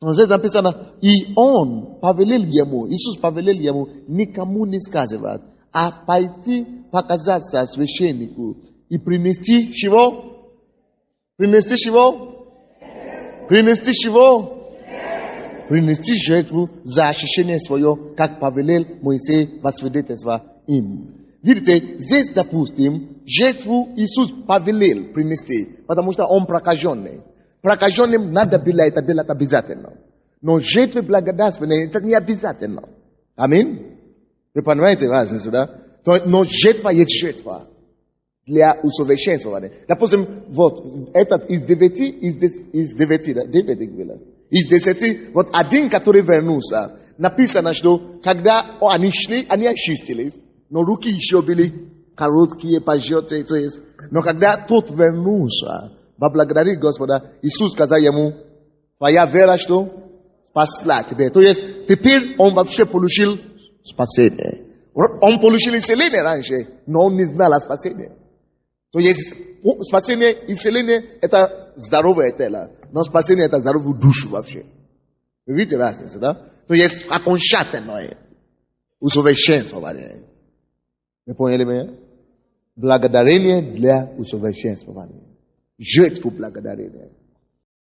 Но здесь написано: и он повелел ему, Иисус повелел ему никому не сказывать, а пойти показаться священнику и принести чего? Принести чего? Принести чего? Принести жертву за очищение свое, как повелел Моисей во свидетельство им. Видите, здесь, допустим, жертву Иисус повелел принести, потому что он прокаженный. Прокаженным надо было это делать обязательно. Но жертвы благодарственные это не обязательно. Аминь? Вы понимаете разницу, да? Но жертва есть жертва для усовершенствования. Допустим, вот этот из 9, да? 9 было. Из 10, вот один, который вернулся, написано, что когда они шли, они очистились, но руки еще были короткие, пожатые, то есть. Но когда тот вернулся, поблагодарить Господа, Иисус сказал ему: твоя вера что? Спасла тебя. То есть, теперь он вообще получил спасение. Он получил исцеление раньше, но он не знал о спасении. То есть, спасение, исцеление – это здоровое тело, но спасение – это здоровую душу вообще. Вы видите разницу, да? То есть, окончательное усовершенствования. Вы поняли меня? Благодарение для усовершенствования. Жертву благодарения.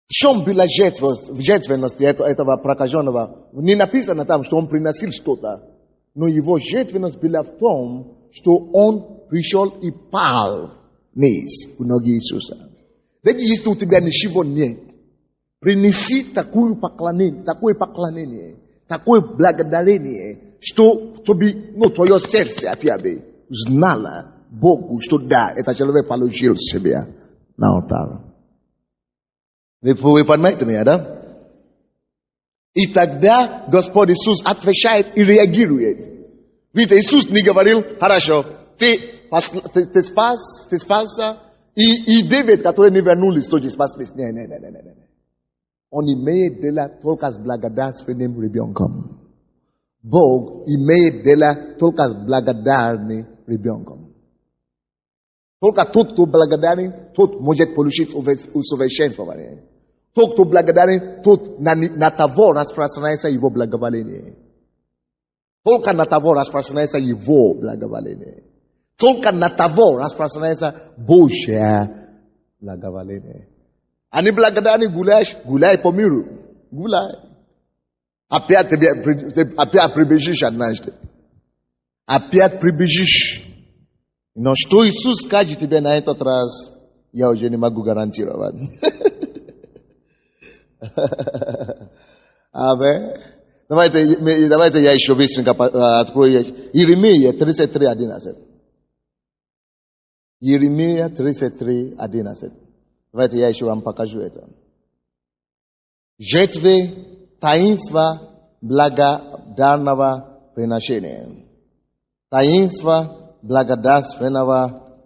В чем была жертвенность этого прокаженного? Не написано там, что он приносил что-то. Но его жертвенность была в том, что он пришел и пал вниз у ноги Иисуса. Ведь если у тебя ничего нет, принеси такое поклонение, такое благодарение, чтобы твое сердце от тебя знало Богу, что да, этот человек положил себя на алтарь. Вы понимаете меня, да? И тогда Господь Иисус отвечает и реагирует. Видите, Иисус не говорил, хорошо, ты спасся, и 9, которые не вернулись, тоже спаслись. Не. Он имеет дело только с благодарственным ребенком. Бог имеет дело только с благодарным ребенком. Только тот, кто благодарен, тот может получить усовершенствование. Тот, кто благодарен, тот на того распространяется его благоволение. Только на того распространяется его благоволение. Только на того распространяется Божье благоволение. А не благодарный гуляй по миру. Гуляй. Опять прибежишь однажды. Опять прибежишь. Но что Иисус скажет тебе на этот раз, я уже не могу гарантировать. Аминь. Давайте я еще быстренько открою. Иеремия 33:11. Иеремия 33:11. Давайте я еще вам покажу это. Жертвы таинства благодарного приношения. Таинство благодарственного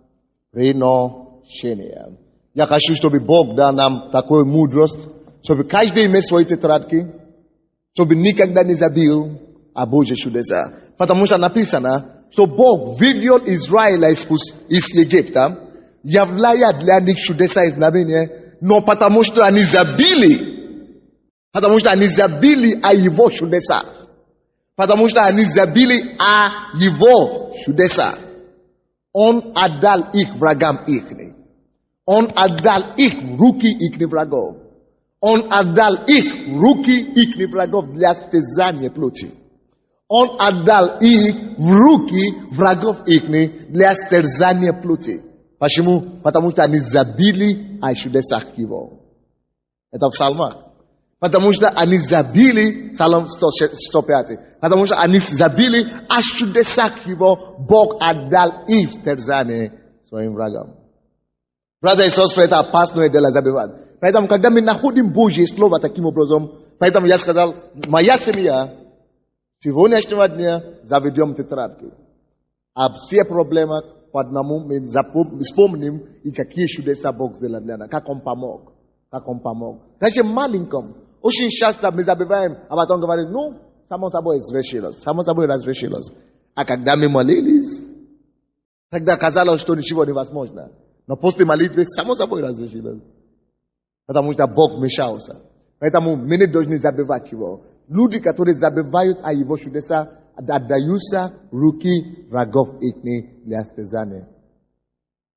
приношения. Я хочу, чтобы Бог дал нам такую мудрость, чтобы каждый имел свои тетрадки, чтобы никогда не забыл о Божьих чудесах. Потому что написано, что Бог вывел Израиля из Египта, являя для них чудеса и знамения, но потому что они забили о его чудесах. Потому что они забили о его чудесах. Он отдал их врагам ихним. Он отдал их в руки их врагов. Он отдал их в руки их врагов для стязания плоти. Он отдал их в руки врагов их для стязания плоти. Почему? Потому что они забили о чудесах его. Это в Псалмах. Потому что они забили, Псалом 105. Потому что они забили о чудесах его, Бог отдал их в стязание своим врагам. Братья и сестры, это опасное дело забивать. Поэтому, когда мы находим Божье Слово таким образом, поэтому я сказал, моя семья сегодняшнего дня заведем тетрадки. А все проблемы по одному мы вспомним, и какие чудеса Бог сделал для нас. Как Он помог. Даже маленьком. Очень часто мы забываем, а потом говорим, само собой разрешилось. А когда мы молились, тогда казалось, что ничего невозможно. Но после молитвы само собой разрешилось. Потому что Бог вмешался. Поэтому мы не должны забывать его. Люди, которые забывают о его чудесах, отдаются в руки врагов их для стязания.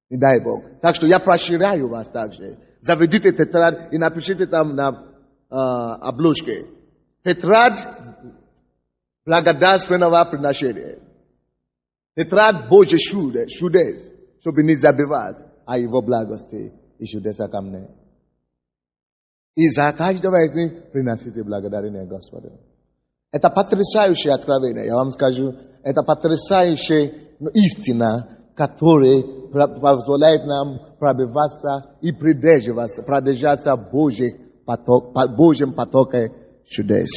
Не дай Бог. Так что я поощряю вас также. Заведите тетрадь и напишите там на обложке. Тетрадь благодарственного приношения. Тетрадь Божьих чудес, чтобы не забывать о его благости и чудесах ко мне. И за каждого из них приносите благодарение Господу. Это потрясающее откровение, я вам скажу. Это потрясающая истина, которая позволяет нам пробиваться и придерживаться Божьим потоке чудес.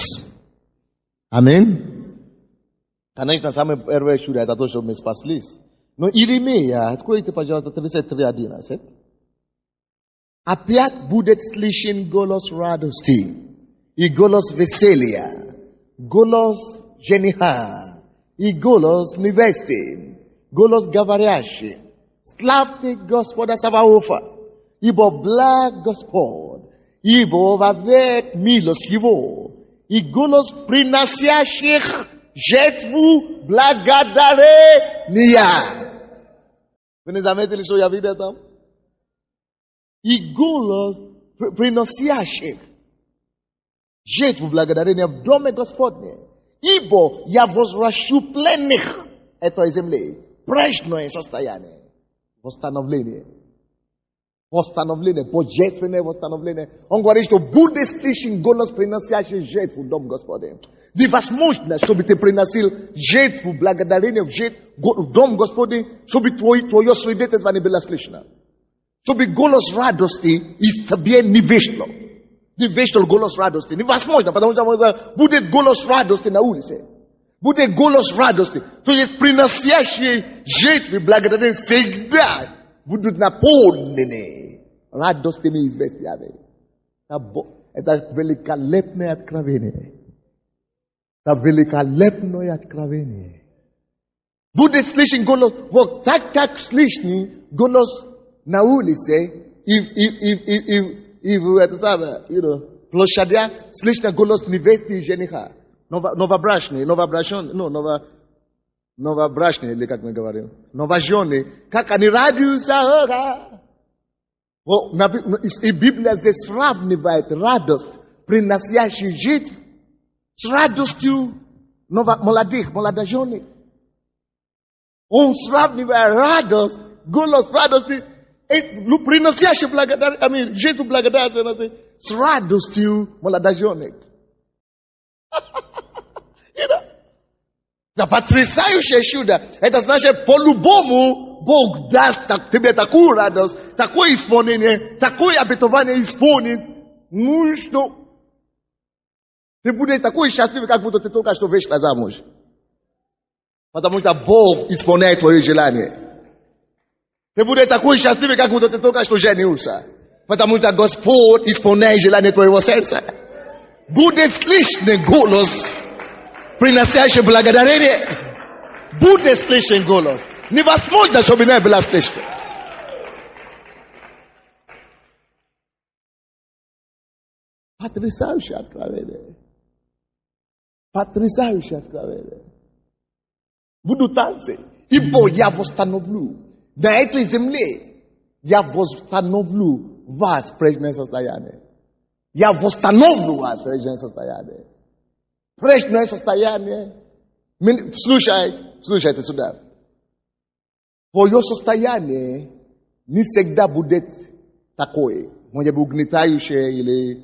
Аминь. Конечно, самое первое чудо это то, что мы спаслись. Но Иеремия, откройте, пожалуйста, 33:11. Опять будет слышен голос радости и голос веселья, голос жениха и голос невесты, голос говорящий. Славьте Господа Саваофа, ибо благ Господь, ибо вовек милость его, и голос приносящих жертву благодарения. Вы не заметили, что я видел там? И голос приносящих жертву благодарения в доме Господне. Ибо я возвращу пленных этой земли. Прежнее состояние. Восстановление. Восстановление. Божественное восстановление. Он говорит, что будет слышен голос приносящий жертву в дом Господень. Невозможно, чтобы ты приносил жертву благодарения в дом Господень, чтобы твое свидетельство не было слышно. Чтобы голос радости из тебя не вышло. Не вышло голос радости. Невозможно, потому что будет голос радости на улице. Будет голос радости. То есть приносящие жертвы благодарения всегда будут наполнены радостными известиями. Это великолепное откровение. Это великолепное откровение. Будет слышен голос, вот так как слышен голос на улице, и в это самое, площадя, слышно голос невесты и жениха. Новобрачные, или как мы говорим, новоженные, как они радуются. И Библия здесь сравнивает радость, приносящую жертву, с радостью молодоженных. Он сравнивает радость, голос радости, приносящий жертву благодарности с радостью молодоженных. Это потрясающее чудо. Это значит, по-любому Бог даст тебе такую радость, такое исполнение, такое обетование исполнит. Ну что? Ты будешь такой счастливый, как будто ты только что вышла замуж. Потому что Бог исполняет твое желание. Ты будешь такой счастливый, как будто ты только что женился. Потому что Господь исполняет желание твоего сердца. Будет слышен голос, приносящий благодарение. Будет слышен голос. Невозможно, чтобы не было слышно. Потрясающее откровение. Потрясающее откровение. Буду танцы, ибо я восстановлю на этой земле. Я восстановлю вас в прежнее состояние. Я восстановлю вас в прежнее состояние. Прежнее состояние. Слушайте сюда. Твое состояние не всегда будет такое. Может быть, угнетающее или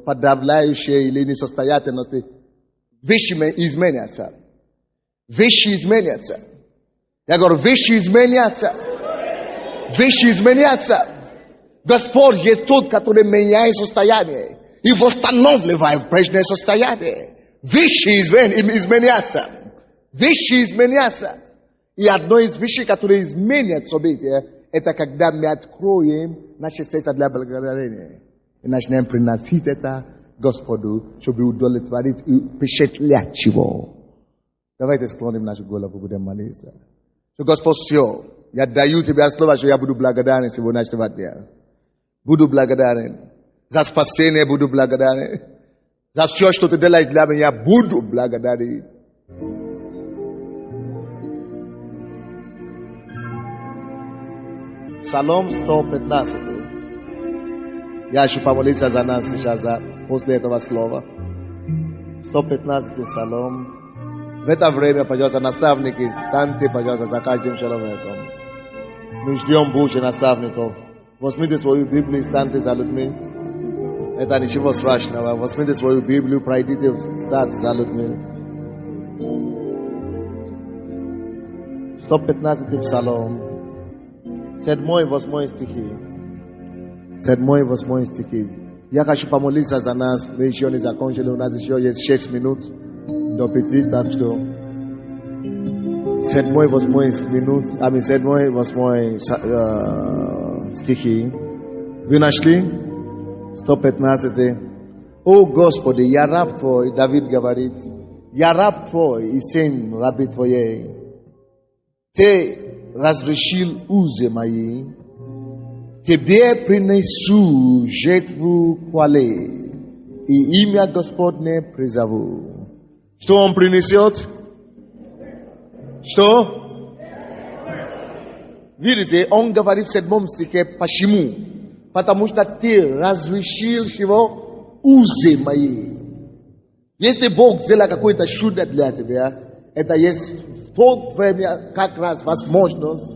подавляющее или несостоятельности. Вещи изменятся. Вещи изменятся. Я говорю, вещи изменятся. Вещи изменятся. Господь есть тот, который меняет состояние и восстанавливает прежнее состояние. Вещи изменятся. Вещи изменятся. И одно из вещей, которые изменят события, это когда мы откроем наше сердце для благодарения. И начнем приносить это Господу, чтобы удовлетворить и впечатлять его. Давайте склоним нашу голову, будем молиться. Что Господь, все, я даю тебе слово, что я буду благодарен сегодняшнего дня. Буду благодарен. За спасение буду благодарен. За все, что ты делаешь для меня, буду благодарен. Псалом 115. Я хочу помолиться за нас сейчас после этого слова. 115 Псалом. В это время, пожалуйста, наставники, станьте, пожалуйста, за каждым человеком. Мы ждем больше наставников. Возьмите свою Библию, станьте за людьми. Это ничего страшного. Возьмите свою Библию, пройдите, стать за людьми. 115 Псалом. 7 и 8 стихи. 7 и 8 стихи. Я хочу помолиться за нас. Мы еще не закончили. У нас еще есть 6 минут до 5. Так что 7 и 8 минут. 7 и 8 стихи. Вы нашли? 115. О Господи, я раб Твой, Давид говорит. Я раб Твой и сын раби Твоей. Ты разрешил узы мои. Тебе принесу жертву хвалы, и имя Господне призову. Что он принесет? Что? Видите, он говорит в 7 стихе, почему? Потому что ты разрешил его узы мои. Если Бог сделал какое-то чудо для тебя, это есть в то время как раз возможность,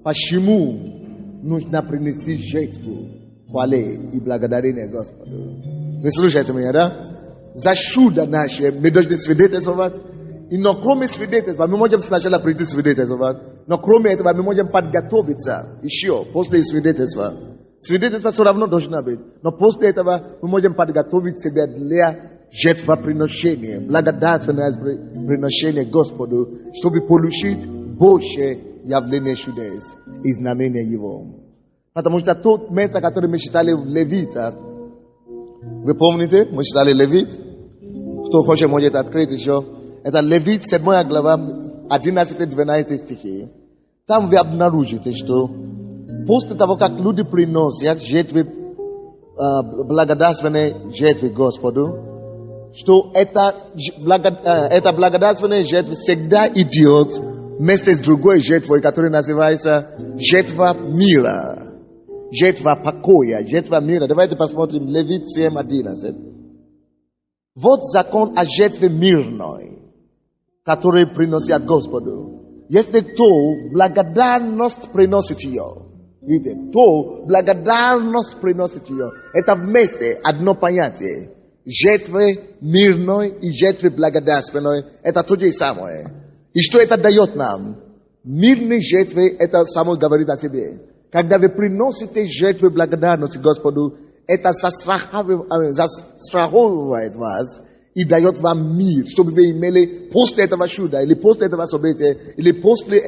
почему нужно принести жертву, хвале и благодарение Господу. Вы слушаете меня, да? За чудо наше мы должны свидетельствовать. И но кроме свидетельства, мы можем сначала прийти свидетельствовать, но кроме этого мы можем подготовиться еще после свидетельства. Свидетельство все равно должно быть, но после этого мы можем подготовить себя для жертвоприношения, благодарственное приношение Господу, чтобы получить больше явления чудес и знамения Его. Потому что тот место, которое мы читали в Левита, вы помните, мы читали Левит? Кто хочет, может открыть еще. Это Левит, 7 глава, 11-12 стихи. Там вы обнаружите, что после того, как люди приносят жертвы, благодарственные жертвы Господу, что это благодарственная жертва всегда идет вместе с другой жертвой, которая называется жертва мира. Жертва покоя, жертва мира. Давайте посмотрим Левит 7:11. Вот закон о жертве мирной, который приносят Господу. Если кто благодарность приносит ее, видите, то благодарность приносит ее. Это вместе одно понятие. Жертвы мирной и жертвы благодарственной. Это то же самое. И что это дает нам? Мирные жертвы, это само говорит о себе. Когда вы приносите жертвы благодарности Господу, это застраховывает вас и дает вам мир, чтобы вы имели после этого чуда, или после этого события, или после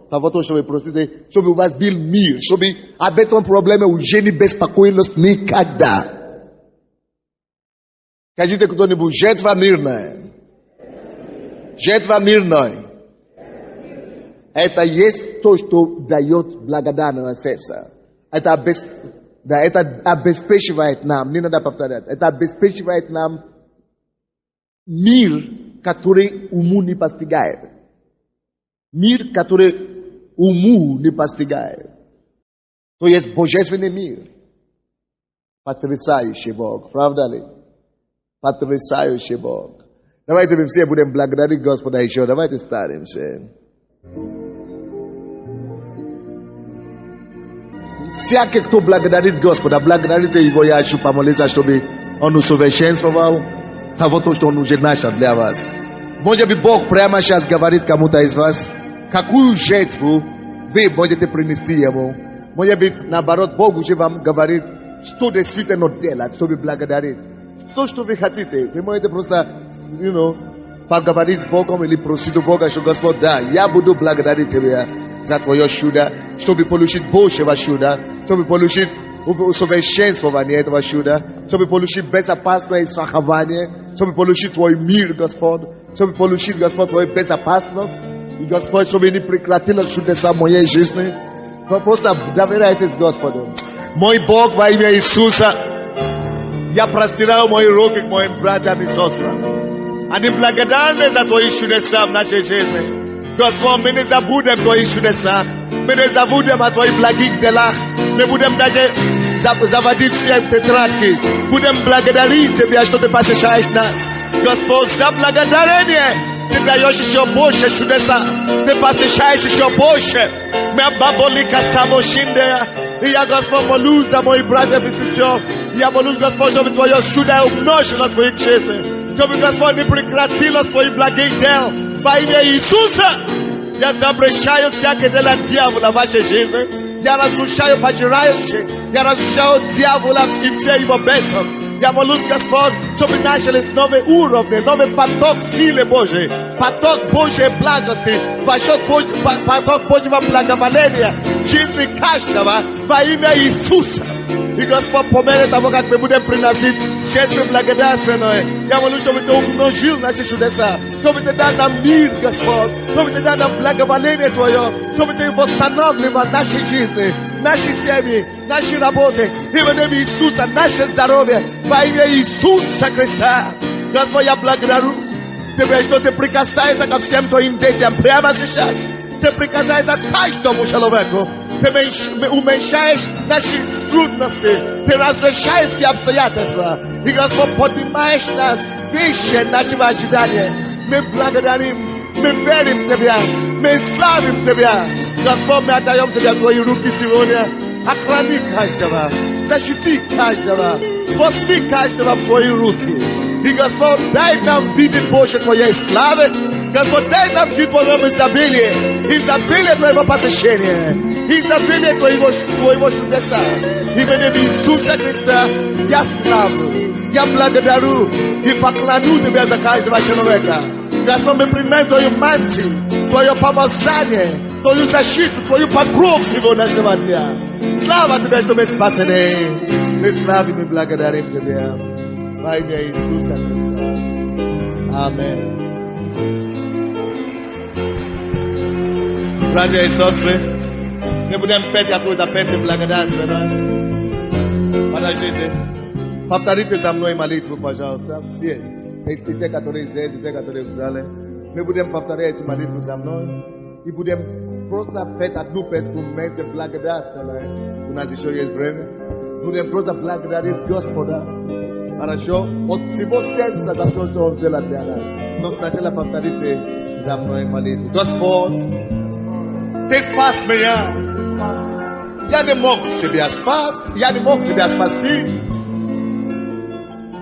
того, что вы просите, чтобы у вас был мир, чтобы об этом проблеме уже не беспокоились никогда. Скажите кто-нибудь, жертва мирная. Жертва мирная. Это есть то, что дает благодарное сердце. Это обеспечивает нам, не надо повторять, это обеспечивает нам мир, который уму не постигает. Мир, который уму не постигает. То есть божественный мир. Потрясающий Бог, правда ли? Потрясающий Бог. Давайте мы все будем благодарить Господа еще. Давайте старимся. Всякий, кто благодарит Господа, благодарите Его, я хочу помолиться, чтобы Он усовершенствовал того, что Он уже начал для вас. Может быть, Бог прямо сейчас говорит кому-то из вас, какую жертву вы можете принести Ему. Может быть, наоборот, Бог уже вам говорит, что действительно делать, чтобы благодарить. То, что вы хотите. Вы можете просто, поговорить с Богом или просить у Бога, что Господь, да, я буду благодарить Тебя за Твое чудо, чтобы получить большего чуда, чтобы получить усовершенствование этого чуда, чтобы получить безопасное страхование, чтобы получить Твой мир, Господь, чтобы получить, Господь, Твою безопасность, и, Господь, чтобы не прекратилось чудеса в моей жизни. Вы просто доверяйтесь Господу. Мой Бог, во имя Иисуса, я простираю мои руки к моим братьям и сестрам. Они благодарны за Твои чудеса в нашей жизни. Господь, мы не забудем Твои чудеса. Мы не забудем о Твоих благих делах. Мы будем даже заводить все в тетрадки. Будем благодарить Тебя, что Ты посещаешь нас. Господь, за благодарение Ты даешь еще больше чудеса. Ты посещаешь еще больше. Мы баболика самошиндея. И я, Господь, молюсь за моих братьев и сестер. Я молюсь, Господь, чтобы Твое чудо умножилось в своих жизнях. Чтобы, Господь, не прекратилось Твоих благих дел. Во имя Иисуса я запрещаю всякое дело дьявола в вашей жизни. Я разрушаю пожирающих. Я разрушаю дьявола и все его бесов. Я молюсь, Господь, чтобы начались новые уровни, новый поток силы Божьей, поток Божьей благости, поток Божьего благоволения в жизни каждого во имя Иисуса. И Господь, по мере того, как мы будем приносить жертвы благодарственные, я молюсь, чтобы Ты умножил наши чудеса, чтобы Ты дал нам мир, Господь, чтобы Ты дал нам благоволение Твое, чтобы Ты восстанавливал наши жизни, наши семьи, наши работы, именем Иисуса, наше здоровье, во имя Иисуса Христа. Господь, я благодарю Тебе что ты прикасаешься ко всем твоим детям прямо сейчас. Ты прикасаешься к каждому человеку. Ты уменьшаешь наши трудности. Ты разрешаешь все обстоятельства. И, Господь, поднимаешь нас выше нашего ожидания. Мы благодарим, мы верим в Тебя, мы славим Тебя. Господь, мы отдаем Тебя в Твои руки сегодня. Охрани каждого, защити каждого, возьми каждого в Твои руки. И, Господь, дай нам видеть больше Твоей славы. Господь, дай нам жить в Твоем изобилие Твоего посещения, изобилие Твоего чудеса. Именем Иисуса Христа я славлю, я благодарю и поклоню Тебя за каждого человека. Господь, мы примем Твою мантию, Твое помазание, Твою защиту, Твою покров сегодняшнего дня. Слава Тебе, что мы спасены. Мы славим и благодарим Тебя. Во имя Иисуса Христа. Аминь. Братья и сестры, мы будем петь какую-то песню благодарственную. Подождите. Повторите за мной молитву, пожалуйста. Все. И те, которые здесь, и те, которые в зале. Мы будем повторять эту молитву за мной. И будем просто петь одну песню вместе благодарственную. У нас еще есть время. Будем просто благодарить Господа. Хорошо? От всего сердца за то, что Он сделал для нас. Но сначала повторите за мной молитву. Господь, Ты спас меня. Я не мог себя спасти. Я не мог себя спасти.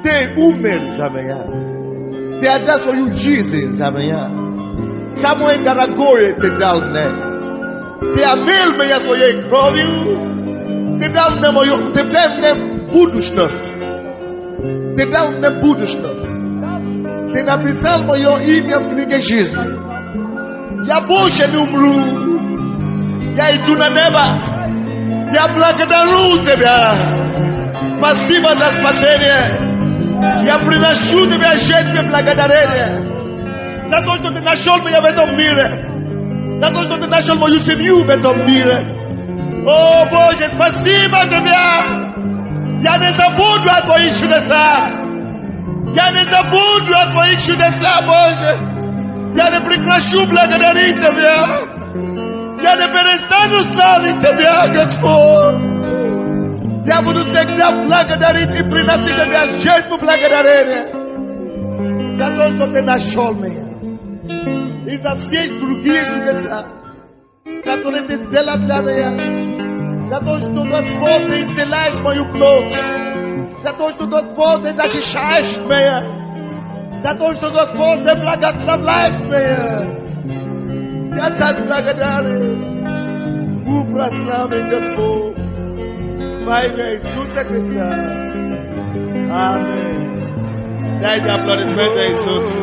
Ты умер за меня. Ты отдал свою жизнь за меня. Самое дорогое Ты дал мне. Ты омыл меня своей кровью. Ты дал мне будущность. Ты дал мне будущность. Ты написал мое имя в книге жизни. Я больше не умру. Я иду на небо. Я благодарю Тебя. Спасибо за спасение. Я приношу Тебе жертвы благодарения. За то, что Ты нашел меня в этом мире. За то, что Ты нашел мою семью в этом мире. О, Боже, спасибо Тебе. Я не забуду о Твоих чудесах. Я не забуду о Твоих чудесах, Боже. Я не прекращу благодарить Тебя. Я не перестану славить Тебя, Господь. Я буду всегда благодарить и приносить Тебе жертву благодарения за то, что Ты нашел меня. И за все другие чудеса, которые Ты сделал для меня. За то, что, Господь, Ты исцеляешь мою плоть. За то, что, Господь, Ты защищаешь меня. За то, что, Господь, Ты благословляешь меня. Я так благодарен. Прославим Господь. Во имя Иисуса Христа. Аминь. Дайте аплодисменты Иисусу.